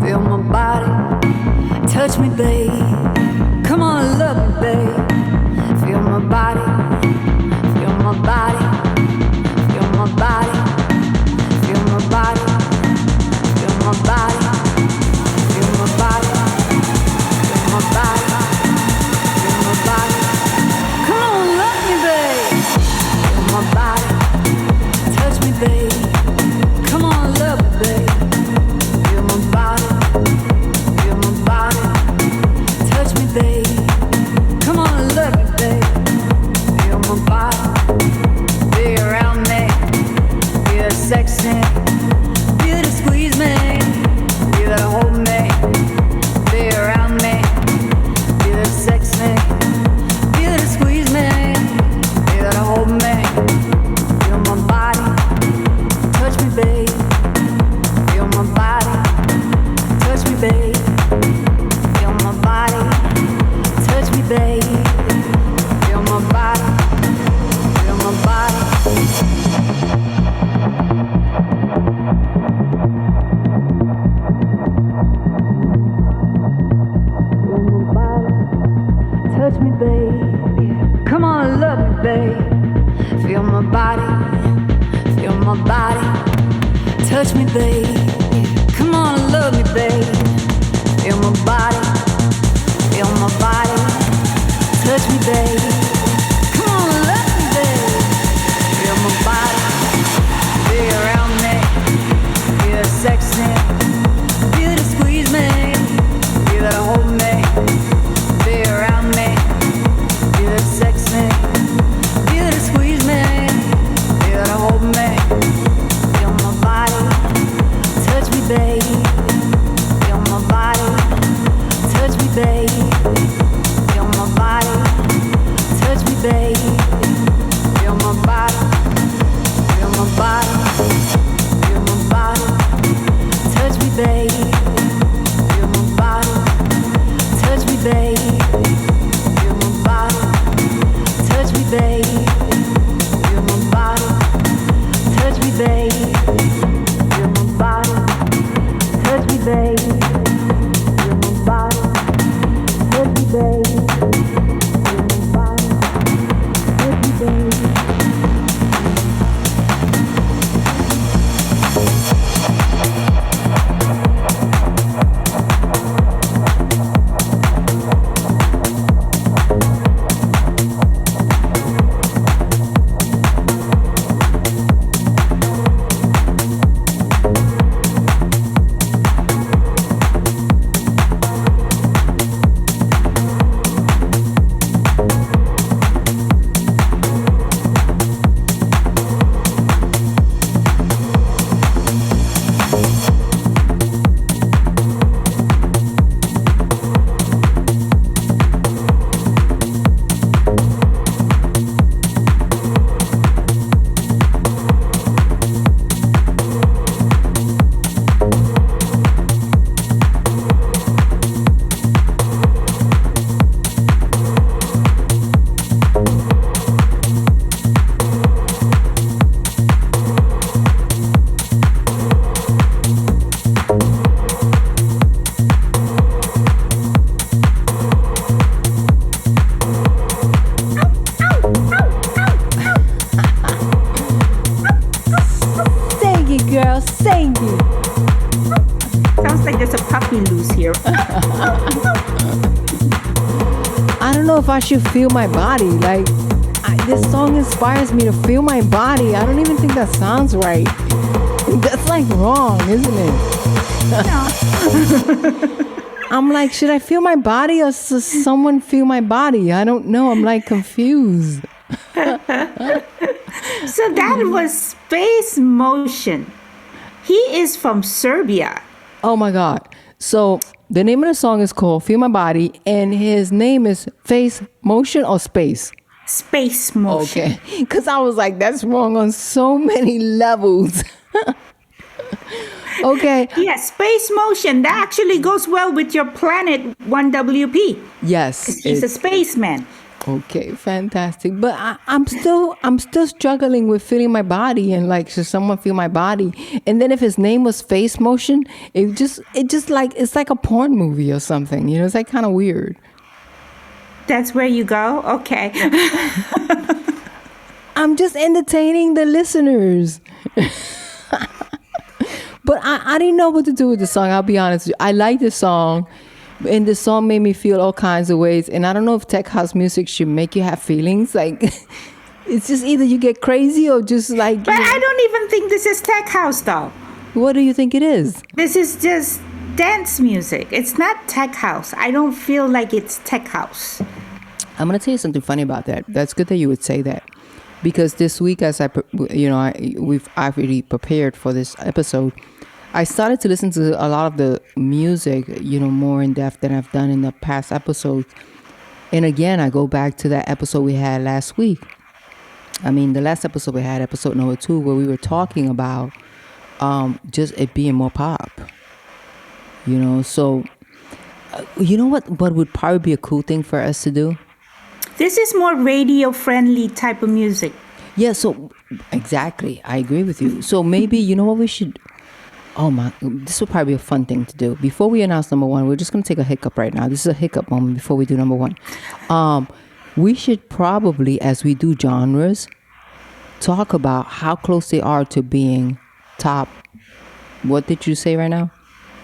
feel my body, touch me, babe. Come on, love me, babe. Feel my body, feel my body, feel my body, feel my body, feel my body, feel my body, feel my body, feel my body. Come on, love me, babe. Feel my body, touch me, babe. Come on, love me, babe. Feel my body, feel my body, touch me, babe. Come on, love me, babe. Feel my body, be around me, feel sexy, feel to squeeze me, feel to hold me, be around me, feel sexy, feel to squeeze me, feel to hold me, feel my body, touch me, babe. Feel my body, touch me, babe. Feel my body, touch me, babe. Feel my body, feel my body. Feel my body, touch me, babe. Come on, love me, babe. Feel my body, feel my body, touch me, babe. Come on, love me, babe. Feel my body, feel my body, touch me, babe. Come on, love me, babe. Feel my body, be around me, feel sexy, feel to squeeze me, feel to hold me, be around me, feel sexy, feel to squeeze me, feel to hold me, feel my body, touch me, babe. Feel my body, touch me, babe. Feel my body, touch me, babe. Feel my body, feel my body, feel my body, touch me, babe. Feel my body, touch me, babe. Feel my body, touch me, babe. Feel my body, touch me, babe. Feel my body, touch me, babe. Feel my body, touch me, babe. Feel my body, touch me, babe. Sing it, girl, sing it. Sounds like there's a puppy loose here. I don't know if I should feel my body. Like, this song inspires me to feel my body. I don't even think that sounds right. That's like wrong, isn't it? I'm like, should I feel my body or does someone feel my body? I don't know. I'm like confused. So that was Space Motion. He is from Serbia. Oh my God. So the name of the song is called Feel My Body, and his name is Face Motion or Space? Space Motion. Okay. Because I was like, that's wrong on so many levels. Okay. Yeah, Space Motion. That actually goes well with your Planet 1WP. Yes. He's a spaceman. Okay, fantastic. But I'm still struggling with feeling my body and like, should someone feel my body? And then if his name was Face Motion, it just like it's like a porn movie or something. You know, it's like kind of weird. That's where you go? Okay. I'm just entertaining the listeners. But I didn't know what to do with the song. I'll be honest with you. I like the song. And the song made me feel all kinds of ways. And I don't know if tech house music should make you have feelings. Like, it's just either you get crazy or just like... But I don't even think this is tech house, though. What do you think it is? This is just dance music. It's not tech house. I don't feel like it's tech house. I'm going to tell you something funny about that. That's good that you would say that. Because this week, as I've already prepared for this episode, I started to listen to a lot of the music, more in depth than I've done in the past episodes. And again, I go back to that episode we had last week. I mean, the last episode we had, episode number 2, where we were talking about just it being more pop. So, you know what would probably be a cool thing for us to do? This is more radio-friendly type of music. Yeah, so, exactly. I agree with you. So maybe, you know what we should... this would probably be a fun thing to do. Before we announce number 1, we're just going to take a hiccup right now. This is a hiccup moment before we do number 1. We should probably, as we do genres, talk about how close they are to being top. What did you say right now?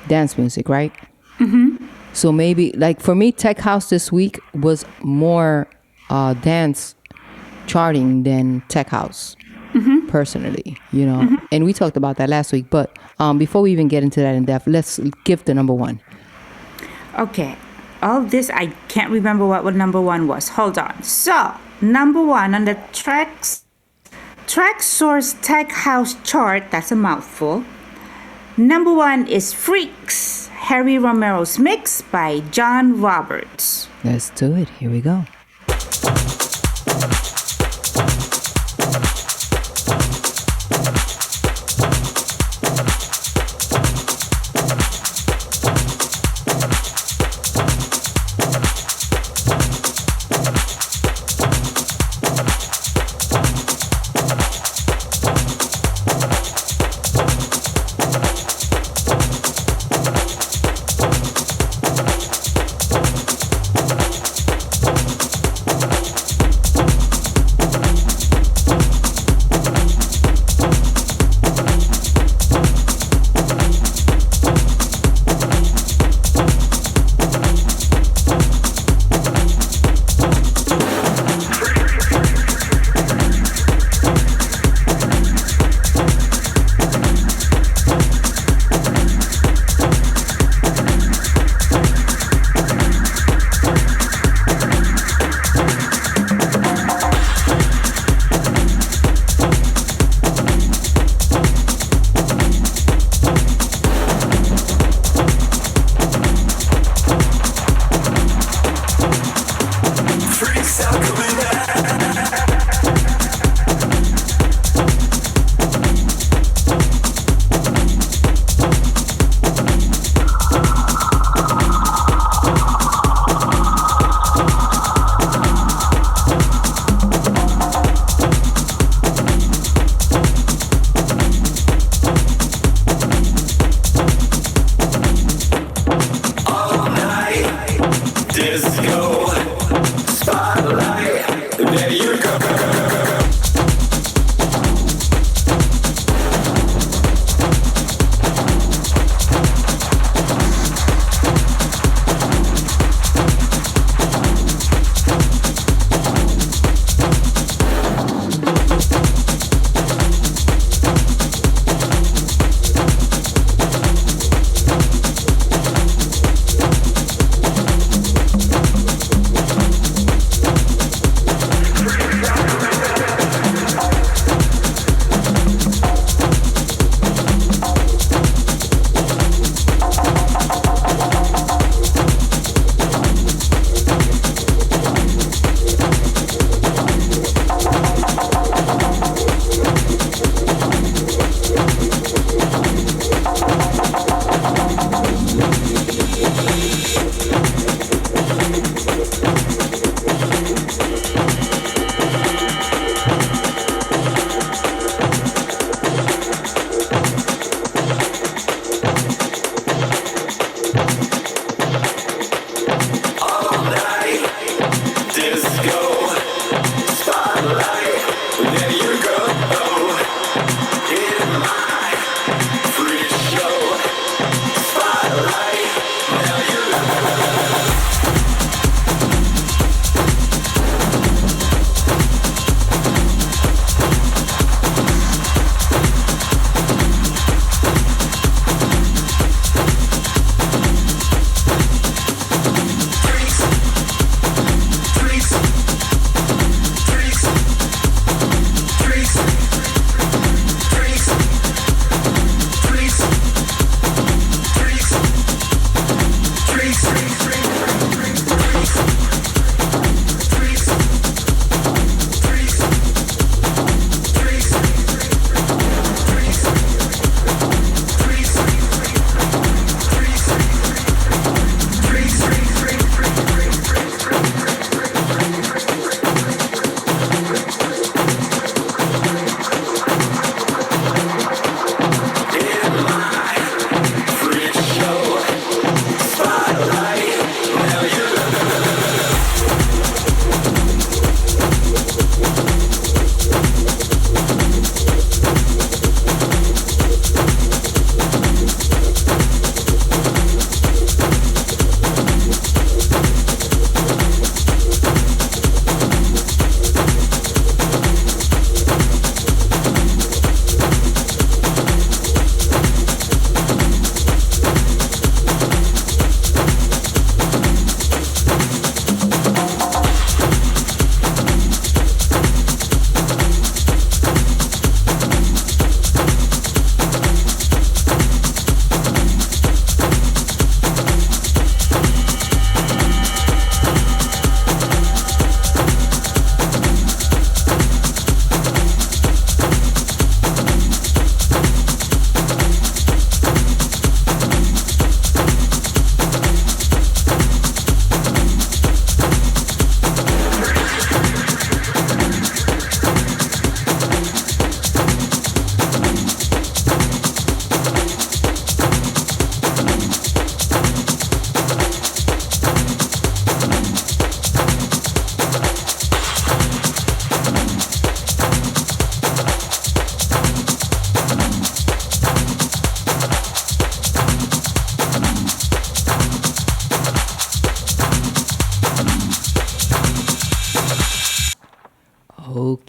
Dance music, right? Mm-hmm. So maybe, like for me, Tech House this week was more dance charting than Tech House. Mm-hmm. Personally, mm-hmm. And we talked about that last week. But before we even get into that in depth, let's give the number 1. Okay. All this, I can't remember what number 1 was. Hold on. So, number 1 on the Traxsource Tech House chart, that's a mouthful. Number 1 is Freaks, Harry Romero's mix by John Roberts. Let's do it. Here we go.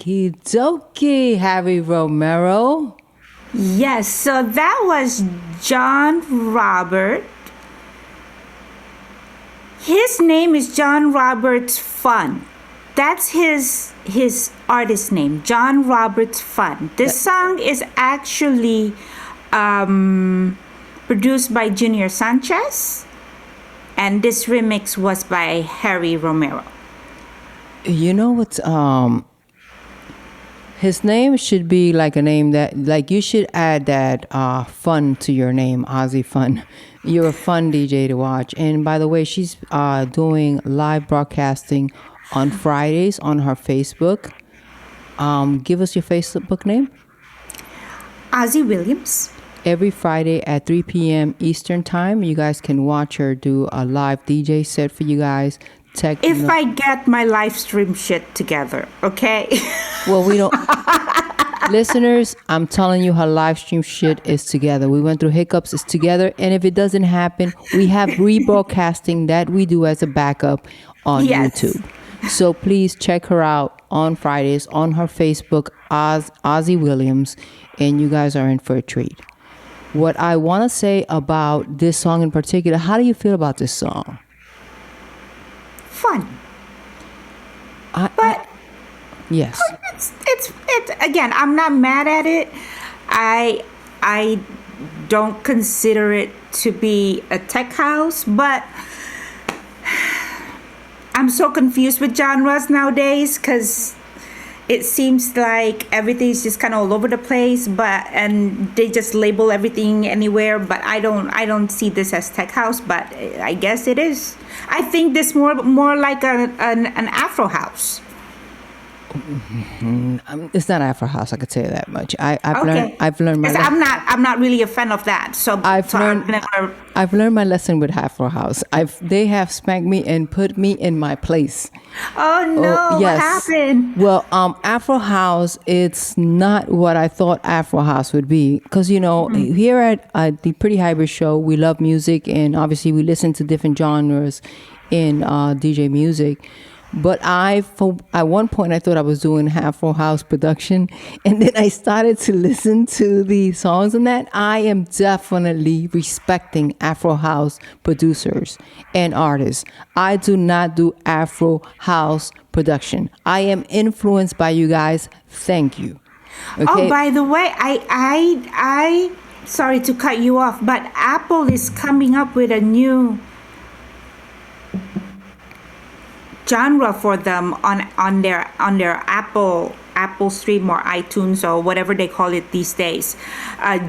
Okie dokie, Harry Romero. Yes, so that was John Robert. His name is John Roberts Fun. That's his artist name, John Roberts Fun. This song is actually produced by Junior Sanchez, and this remix was by Harry Romero. You know what's his name should be like a name that, like, you should add that fun to your name, Ozzy Fun. You're a fun DJ to watch. And by the way, she's doing live broadcasting on Fridays on her Facebook. Give us your Facebook name. Ozzy Williams. Every Friday at 3 p.m. Eastern Time, you guys can watch her do a live DJ set for you guys. If I get my live stream shit together, okay? Well, we don't. Listeners, I'm telling you, her live stream shit is together. We went through hiccups, it's together. And if it doesn't happen, we have rebroadcasting that we do as a backup on YouTube. So please check her out on Fridays on her Facebook, Ozzy Williams, and you guys are in for a treat. What I want to say about this song in particular, how do you feel about this song? Fun. Yes. It's again, I'm not mad at it. I don't consider it to be a tech house, but I'm so confused with genres nowadays because it seems like everything's just kind of all over the place, and they just label everything anywhere. But I don't see this as tech house, but I guess it is. I think this more like an Afro house. It's not Afro house. I could tell you that much. Okay. I've learned my. 'Cause I'm not really a fan of that. So I've I'm learned. never. I've learned my lesson with Afro house. They have spanked me and put me in my place. Oh no! What happened? Well, Afro house, it's not what I thought Afro house would be. Because, here at the Pretty Hybrid Show, we love music, and obviously we listen to different genres in DJ music. But at one point, I thought I was doing Afro house production. And then I started to listen to the songs and that. I am definitely respecting Afro house producers and artists. I do not do Afro house production. I am influenced by you guys. Thank you. Okay? Oh, by the way, I sorry to cut you off, but Apple is coming up with a new genre for them on their Apple Stream or iTunes or whatever they call it these days,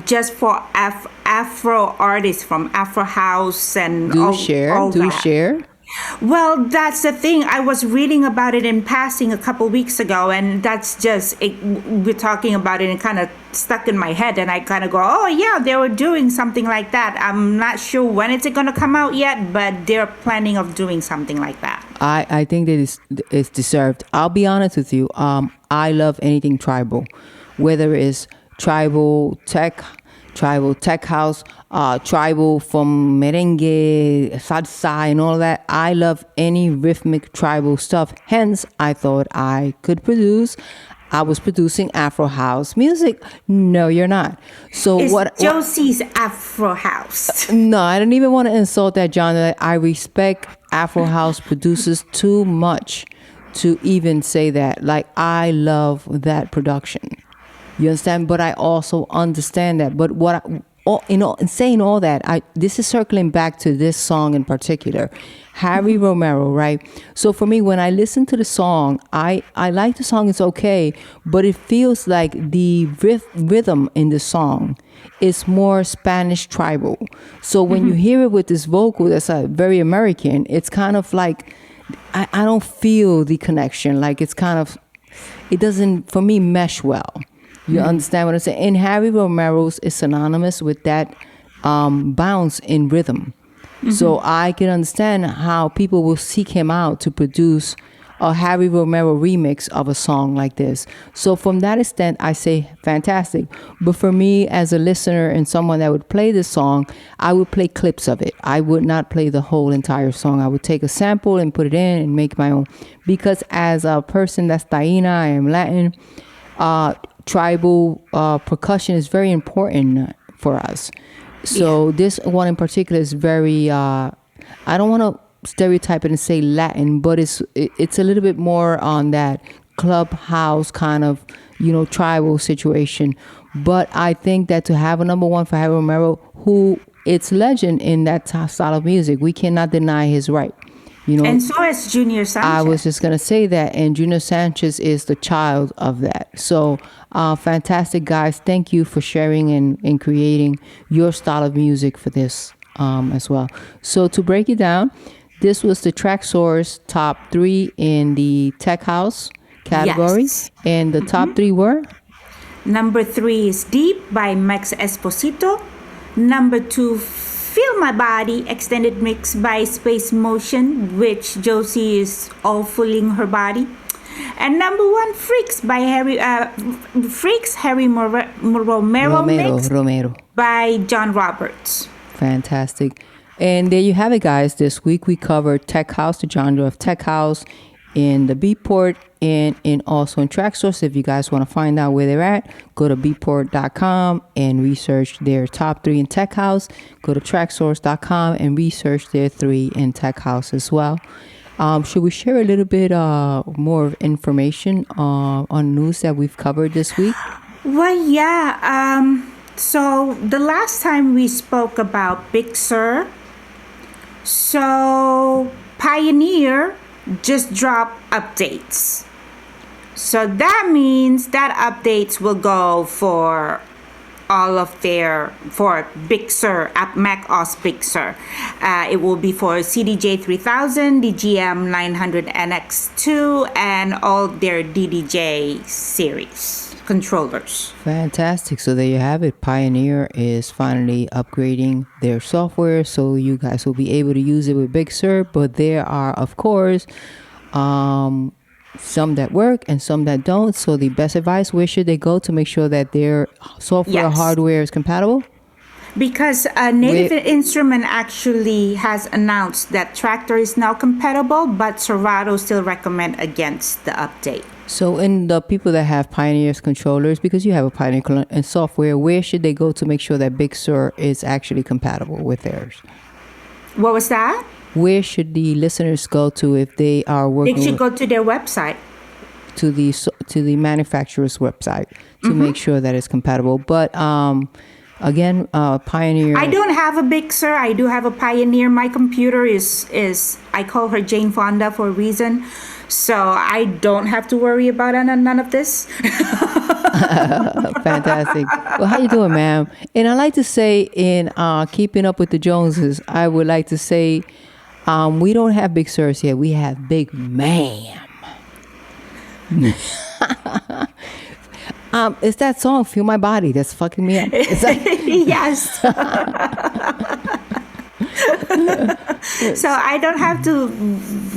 just for Afro artists from Afro House and all that. Share. Well, that's the thing. I was reading about it in passing a couple weeks ago, and that's just we're talking about it and kind of stuck in my head, and I kind of go, oh yeah, they were doing something like that. I'm not sure when it's going to come out yet, but they're planning of doing something like that. I think that it's deserved. I'll be honest with you. I love anything tribal, whether it's tribal tech house, tribal from merengue, salsa, and all that. I love any rhythmic tribal stuff. Hence, I thought I could produce. I was producing Afro house music. No, you're not. So it's what? Josie's Afro House. No, I don't even want to insult that genre. I respect Afro house producers too much to even say that. Like, I love that production. You understand? But I also understand that. But in saying all that, this is circling back to this song in particular, Harry Romero, right? So for me, when I listen to the song, I like the song. It's okay, but it feels like the rhythm in the song is more Spanish tribal. So when you hear it with this vocal that's very American, it's kind of like I don't feel the connection. Like, it's kind of, it doesn't, for me, mesh well. You understand what I'm saying? And Harry Romero's is synonymous with that bounce in rhythm. So I can understand how people will seek him out to produce a Harry Romero remix of a song like this. So from that extent, I say fantastic. But for me, as a listener and someone that would play this song, I would play clips of it. I would not play the whole entire song. I would take a sample and put it in and make my own. Because as a person that's Taína, I am Latin, tribal percussion is very important for us. So this one in particular is very, I don't want to stereotype it and say Latin, but it's a little bit more on that clubhouse kind of, tribal situation. But I think that to have a number one for Harry Romero, who it's legend in that style of music, we cannot deny his right. And so is Junior Sanchez. I was just going to say that. And Junior Sanchez is the child of that. So fantastic, guys. Thank you for sharing and creating your style of music for this as well. So to break it down, this was the Traxsource top 3 in the tech house category. Yes. And the top 3 were? Number 3 is Deep by Max Esposito. Number 2, Feel My Body Extended Mix by Space Motion, which Josie is all fooling her body. And number 1, Freaks by Harry Romero mix by John Roberts. Fantastic. And there you have it, guys. This week we covered tech house, the genre of tech house, in the Beatport and also in Traxsource. If you guys want to find out where they're at, go to beatport.com and research their top 3 in tech house. Go to traxsource.com and research their 3 in tech house as well. Should we share a little bit more information on news that we've covered this week? Well, yeah. So the last time we spoke about Big Sur, so Pioneer just dropped updates. So that means that updates will go for all of their, for Big Sur, Mac OS Big Sur. It will be for CDJ 3000, the GM 900 NX2, and all their DDJ series controllers. Fantastic. So there you have it. Pioneer is finally upgrading their software, so you guys will be able to use it with Big Sur. But there are, of course, some that work and some that don't. So the best advice, where should they go to make sure that their software hardware is compatible? Because Native Instrument actually has announced that Traktor is now compatible, but Serato still recommend against the update. So in the people that have Pioneer's controllers, because you have a Pioneer and software, where should they go to make sure that Big Sur is actually compatible with theirs? What was that? Where should the listeners go to if they are working? They should go to their website. To the manufacturer's website to make sure that it's compatible. But again, Pioneer. I don't have a Big Sur. I do have a Pioneer. My computer is I call her Jane Fonda for a reason. So I don't have to worry about none of this. Fantastic. Well, how you doing, ma'am? And I like to say in Keeping Up with the Joneses, I would like to say we don't have Big Surs here. We have Big Ma'am. It's that song, Feel My Body, that's fucking me up. Yes. So I don't have to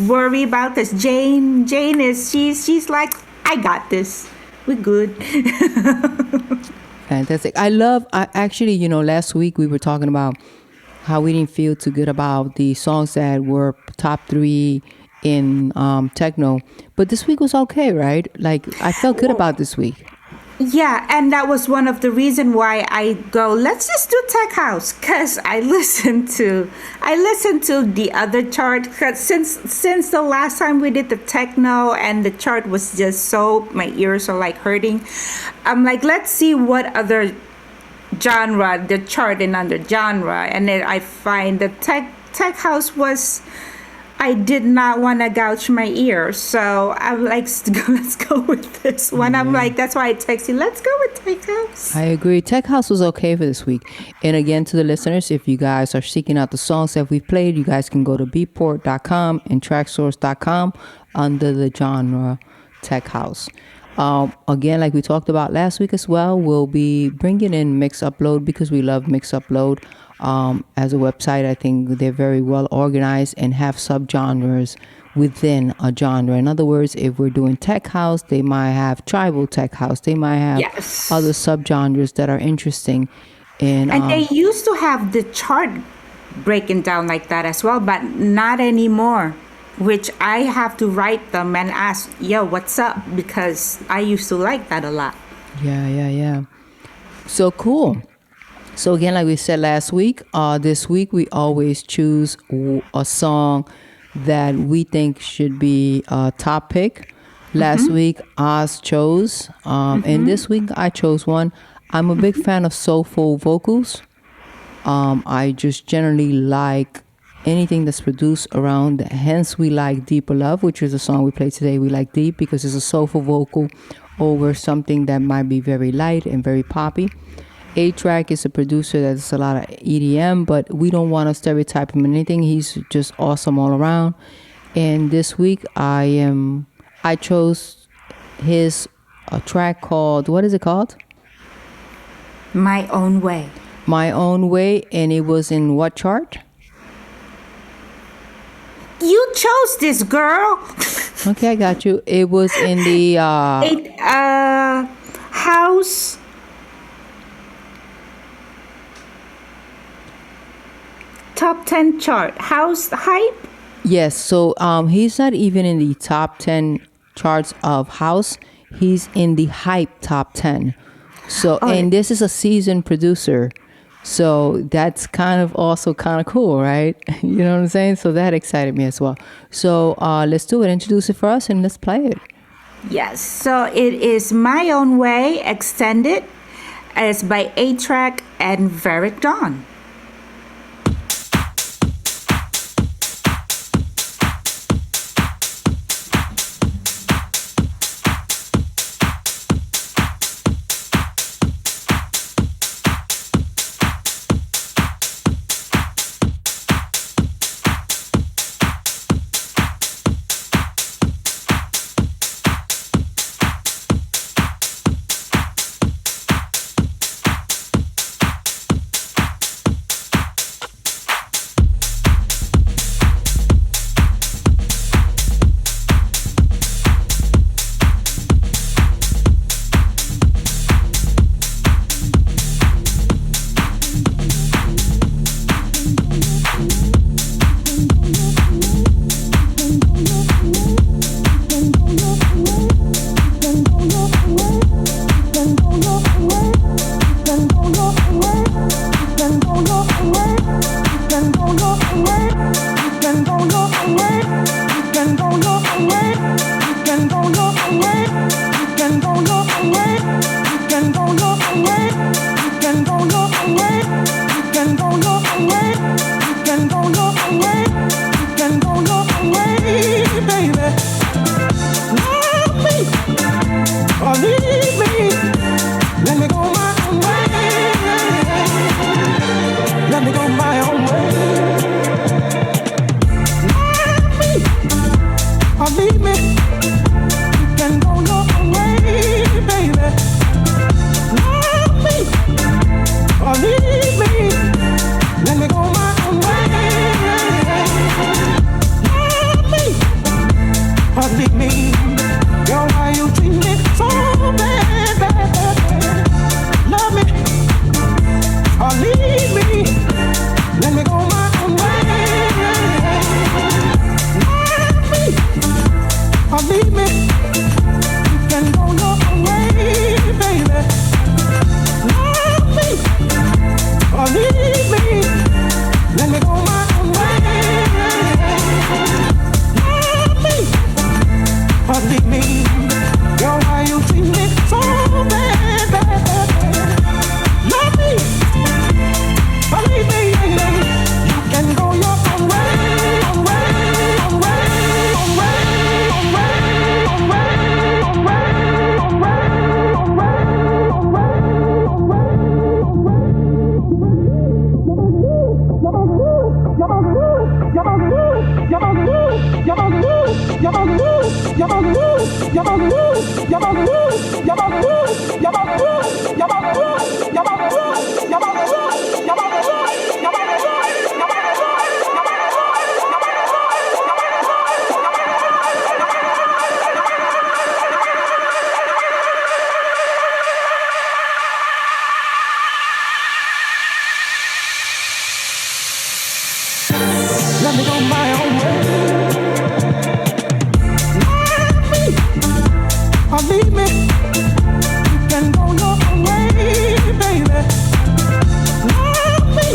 worry about this. Jane is she's like, I got this. We're good. Fantastic. I actually, last week we were talking about how we didn't feel too good about the songs that were top 3 in techno, but this week was okay, right? Like I felt good about this week. Yeah, and that was one of the reason why I go, let's just do Tech House, because I listened to the other chart, because since the last time we did the techno and the chart was just so, my ears are like hurting. I'm like, let's see what other genre the chart in under genre, and then I find the Tech House was, I did not want to gouge my ears, so I'm like, let's go with this one. I'm like, that's why I text you, let's go with Tech House. I agree. Tech House was okay for this week. And again, to the listeners, if you guys are seeking out the songs that we've played, you guys can go to beatport.com and tracksource.com under the genre Tech House. Again, like we talked about last week as well, we'll be bringing in Mix Upload because we love Mix Upload. As a website, I think they're very well organized and have subgenres within a genre. In other words, if we're doing tech house, they might have tribal tech house. They might have other subgenres that are interesting. And they used to have the chart breaking down like that as well, but not anymore, which I have to write them and ask, yo, what's up? Because I used to like that a lot. Yeah. So cool. So again, like we said last week, this week we always choose a song that we think should be a top pick. Last week, Oz chose, and this week I chose one. I'm a big fan of soulful vocals. I just generally like anything that's produced around, hence we like Deeper Love, which is a song we played today. We like Deep because it's a soulful vocal over something that might be very light and very poppy. A-Track is a producer that's a lot of EDM, but we don't want to stereotype him in anything. He's just awesome all around. And this week I chose his track called, what is it called? My Own Way. My Own Way, and it was in what chart? You chose this, girl. Okay, I got you. It was in the house. Top 10 chart. House hype? Yes, so he's not even in the top 10 charts of house. He's in the hype top 10. So, and this is a seasoned producer. So that's kind of also kind of cool, right? You know what I'm saying? So that excited me as well. So let's do it. Introduce it for us and let's play it. Yes. So it is My Own Way Extended. It's by A-Track and Varick Dawn. my own way. Love me or leave me. You can go your own way, baby. Love me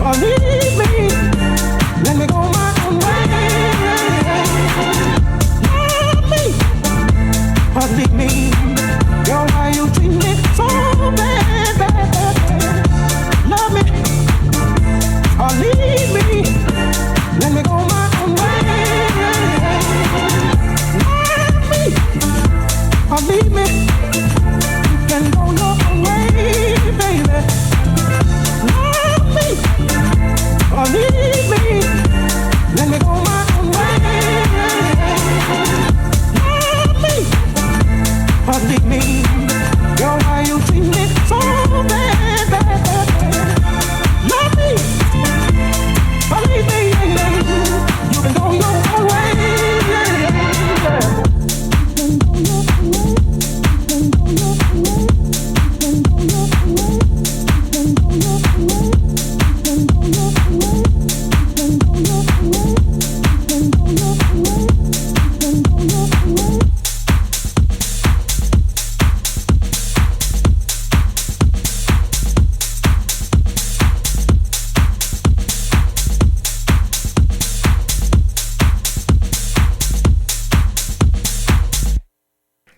or leave me. Let me go my own way. Love me or leave me. Girl, why you treat me so bad, bad, bad, bad? Love me or leave me. Let me go my own way. Love me or leave me. You can go your own way, baby. Love me or leave me. Let me go my own way. Love me or leave me. Girl, why you treat me so bad, bad, bad, bad? Love me or leave me. You can go your own way.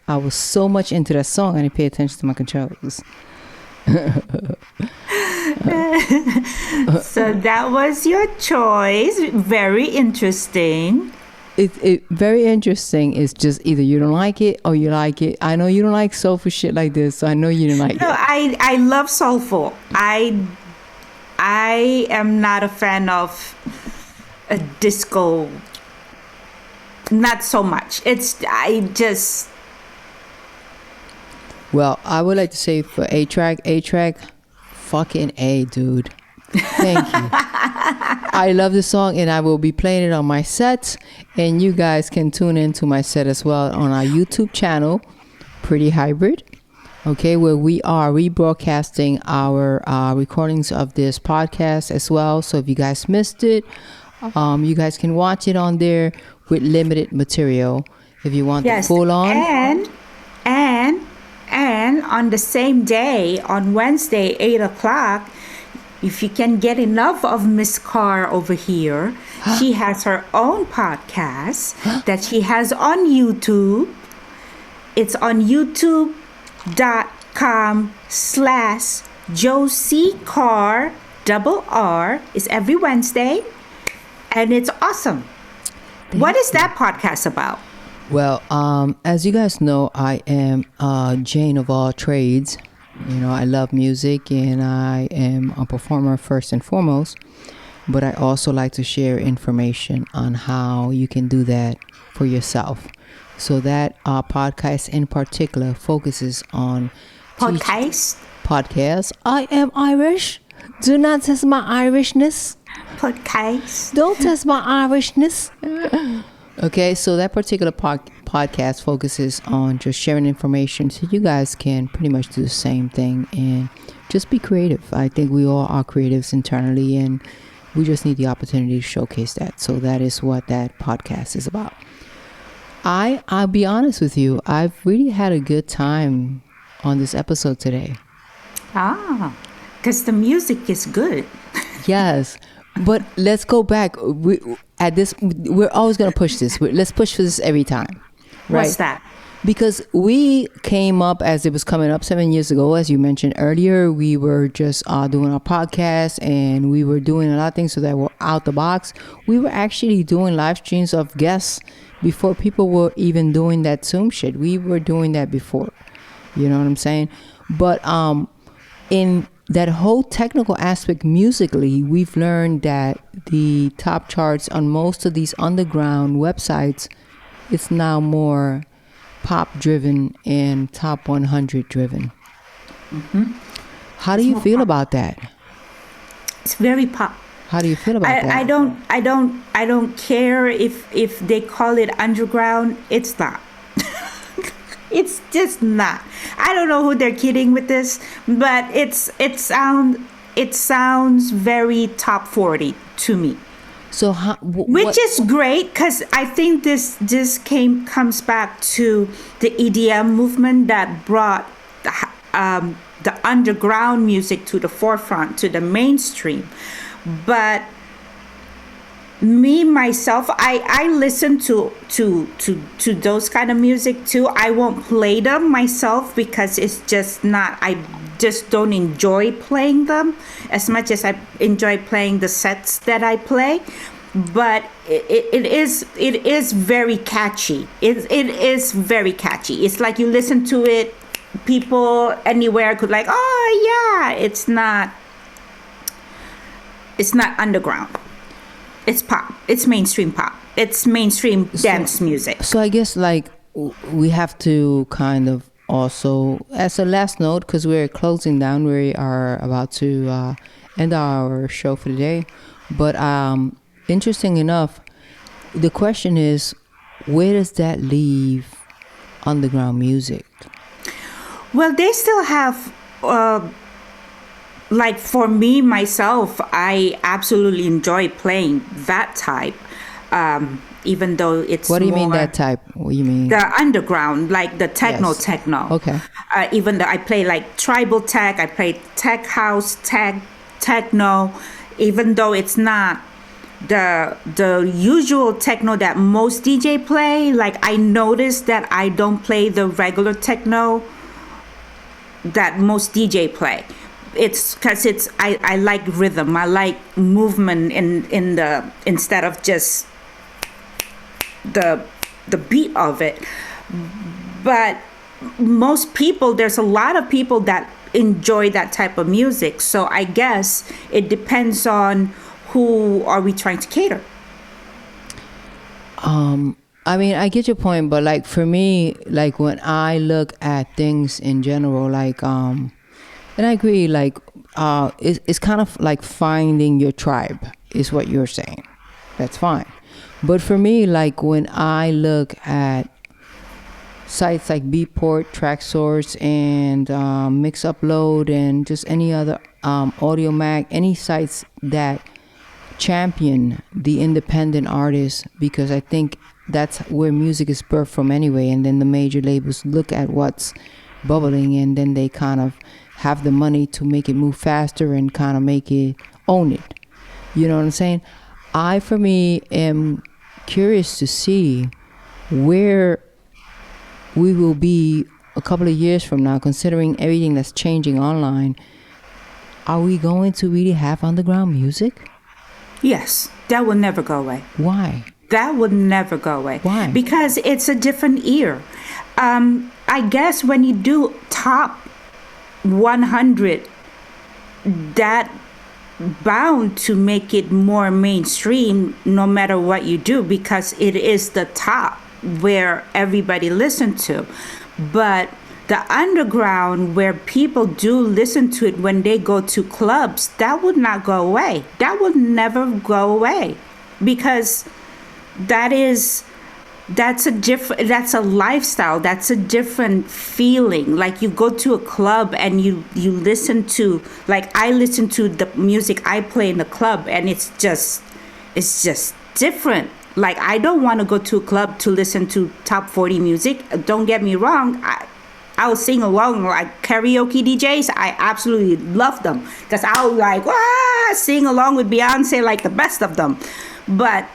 I was so much into that song I didn't pay attention to my controls. So that was your choice. Very interesting. It very interesting. It's just either you don't like it or you like it. I know you don't like soulful shit like this, so I know you didn't like No, it. I love soulful. I am not a fan of a disco. Not so much. Well, I would like to say for A-Trak, fucking A, dude. Thank you. I love this song and I will be playing it on my sets, and you guys can tune into my set as well on our YouTube channel, Pretty Hybrid, okay, where we are rebroadcasting our recordings of this podcast as well. So if you guys missed it, you guys can watch it on there with limited material if you want the full on. And on the same day, on Wednesday, 8 o'clock, if you can get enough of Miss Carr over here, she has her own podcast that she has on YouTube. It's on youtube.com/JosieCarr, RR. It's every Wednesday, and it's awesome. What is that podcast about? Well, as you guys know, I am Jane of all trades. You know, I love music and I am a performer first and foremost, but I also like to share information on how you can do that for yourself. So that podcast in particular focuses on podcast. I am Irish. Do not test my Irishness. Podcast. Don't test my Irishness. Okay, so that particular podcast focuses on just sharing information so you guys can pretty much do the same thing and just be creative. I think we all are creatives internally and we just need the opportunity to showcase that. So that is what that podcast is about. I'll be honest with you, I've really had a good time on this episode today. Because the music is good. Yes. But let's go back. We're always going to push this. Let's push for this every time. Right? What's that? Because we came up as it was coming up 7 years ago, as you mentioned earlier. We were just doing our podcast and we were doing a lot of things so that were out the box. We were actually doing live streams of guests before people were even doing that Zoom shit. We were doing that before. You know what I'm saying? But in that whole technical aspect musically, we've learned that the top charts on most of these underground websites, it's now more pop driven and top 100 driven. Mm-hmm. How do you feel about that? It's very pop. How do you feel about that? I don't care if they call it underground. It's not. It's just not. I don't know who they're kidding with this, but it sounds very top 40 to me. So how, which is great because I think this comes back to the EDM movement that brought the underground music to the forefront, to the mainstream. But me myself, I listen to those kind of music too. I won't play them myself because it's just not, I just don't enjoy playing them as much as I enjoy playing the sets that I play. But it is very catchy. It is very catchy. It's like you listen to it, people anywhere could like, oh yeah, it's not underground. It's pop. It's mainstream pop. It's mainstream dance music. So I guess like we have to kind of also, as a last note, because we're closing down, we are about to end our show for today. But interesting enough, the question is, where does that leave underground music? Well, they still have, like for me, myself, I absolutely enjoy playing that type, even though it's What do you mean more that type? What do you mean? the underground, like the techno. Okay. Even though I play like tribal tech, I play tech house, techno, even though it's not the usual techno that most DJ play. Like I noticed that I don't play the regular techno that most DJ play. It's because I like rhythm. I like movement in the, instead of just the beat of it. But most people, there's a lot of people that enjoy that type of music. So I guess it depends on who are we trying to cater. I mean, I get your point, but like for me, like when I look at things in general, like and I agree, like it's kind of like finding your tribe is what you're saying. That's fine. But for me, like when I look at sites like Beatport, TrackSource, and MixUpload, and just any other AudioMac, any sites that champion the independent artists, because I think that's where music is birthed from anyway, and then the major labels look at what's bubbling and then they kind of have the money to make it move faster and kind of make it own it. You know what I'm saying? I, for me, am curious to see where we will be a couple of years from now, considering everything that's changing online. Are we going to really have underground music? Yes, that will never go away. Why? That would never go away. Why? Because it's a different ear. I guess when you do top 100, that bound to make it more mainstream no matter what you do, because it is the top where everybody listens to. But the underground, where people do listen to it when they go to clubs, that would not go away. That would never go away, because that's a lifestyle. That's a different feeling. Like you go to a club and you listen to, like I listen to the music I play in the club, and it's just different. Like I don't want to go to a club to listen to top 40 music. Don't get me wrong. I'll sing along, like karaoke DJs. I absolutely love them, because I'll like sing along with Beyonce, like the best of them. But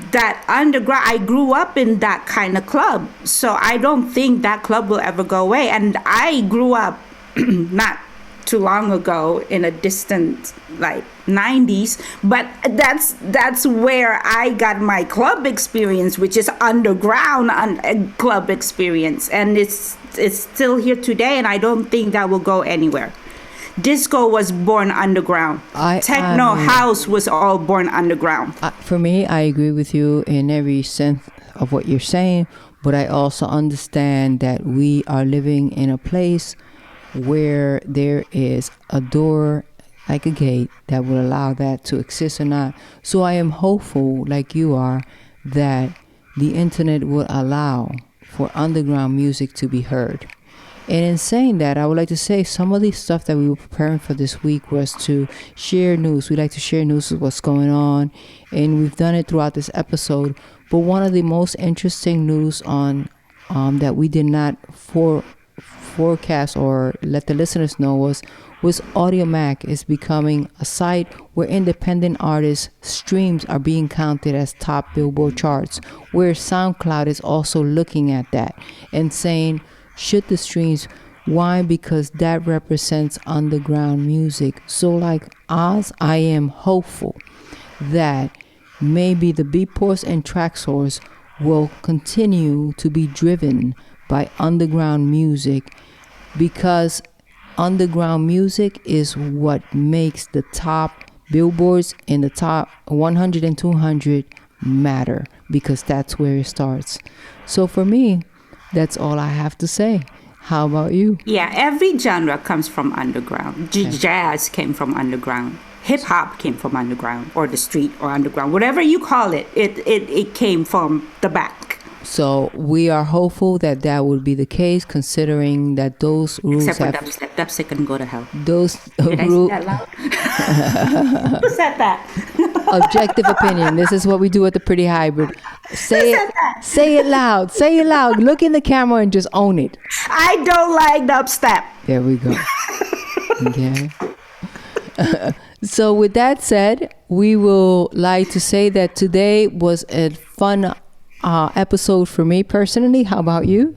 that underground, I grew up in that kind of club, so I don't think that club will ever go away. And I grew up not too long ago in a distant like 90s, but that's where I got my club experience, which is underground club experience, and it's still here today, and I don't think that will go anywhere. Disco was born underground. Techno house was all born underground. For me, I agree with you in every sense of what you're saying, but I also understand that we are living in a place where there is a door, like a gate, that will allow that to exist or not. So I am hopeful, like you are, that the internet will allow for underground music to be heard. And in saying that, I would like to say some of the stuff that we were preparing for this week was to share news. We like to share news of what's going on, and we've done it throughout this episode. But one of the most interesting news on that we did not forecast or let the listeners know was Audiomack is becoming a site where independent artists' streams are being counted as top Billboard charts, where SoundCloud is also looking at that and saying, should the streams, why? Because that represents underground music. So like Oz, I am hopeful that maybe the Beatports and Traxsource will continue to be driven by underground music, because underground music is what makes the top billboards in the top 100 and 200 matter, because that's where it starts. So for me, that's all I have to say. How about you? Yeah, every genre comes from underground. Jazz came from underground. Hip hop came from underground, or the street, or underground, whatever you call it. It came from the back. So we are hopeful that that would be the case, considering that those rules Except for have dubstep. Dubstep can go to hell. those Did I say rules. that loud? Who said that? Objective opinion. This is what we do at the Pretty Hybrid. Say said it. that? Say it loud. Say it loud. Look in the camera and just own it. I don't like dubstep. There we go. Okay. So with that said, we will like to say that today was a fun episode for me personally. How about you?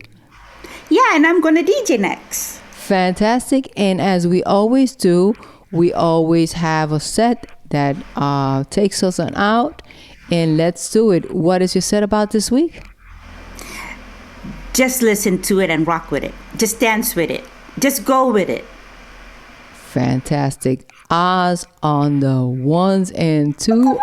Yeah, and I'm gonna DJ next. Fantastic. And as we always do, we always have a set that takes us on out. And let's do it. What is your set about this week? Just listen to it and rock with it. Just dance with it. Just go with it. Fantastic. Oz on the ones and two.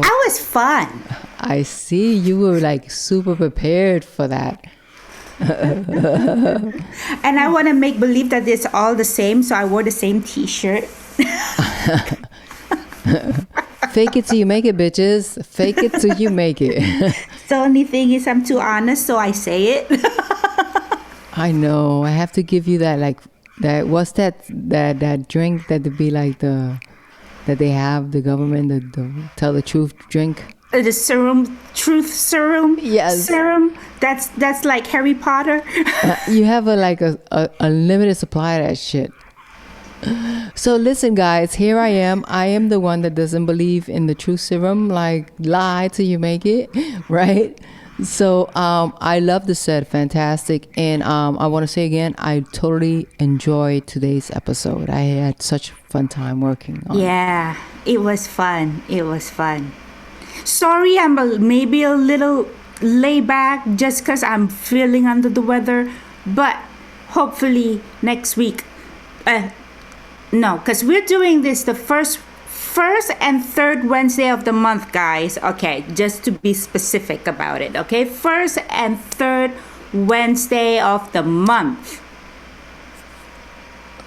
I was fun. I see. You were like super prepared for that. And I want to make believe that it's all the same, so I wore the same T-shirt. Fake it till you make it, bitches. Fake it till you make it. The only thing is I'm too honest, so I say it. I know. I have to give you that, like, that. What's that drink that would be like that they have, the government, the tell the truth drink? The serum, truth serum. Yes. Serum. That's like Harry Potter. You have a unlimited supply of that shit. So listen, guys, here I am. I am the one that doesn't believe in the truth serum, like lie till you make it, right? So I love the set, fantastic. And I want to say again, I totally enjoyed today's episode. I had such a fun time working on it. Yeah, it was fun. It was fun. Sorry, I'm maybe a little laid back just because I'm feeling under the weather. But hopefully next week, no, because we're doing this the first and third Wednesday of the month, guys. Okay, just to be specific about it. Okay, first and third Wednesday of the month.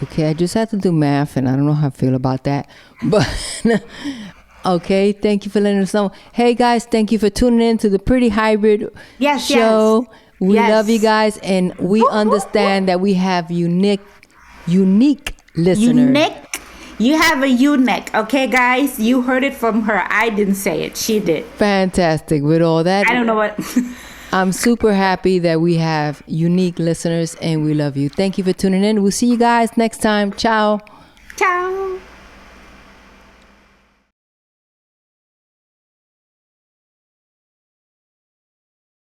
Okay, I just had to do math, and I don't know how I feel about that. But okay, thank you for letting us know. Hey, guys, thank you for tuning in to the Pretty Hybrid show. We love you guys, and we understand that we have unique listeners. You have a unique, okay, guys? You heard it from her. I didn't say it. She did. Fantastic. With all that, I don't know what. I'm super happy that we have unique listeners, and we love you. Thank you for tuning in. We'll see you guys next time. Ciao.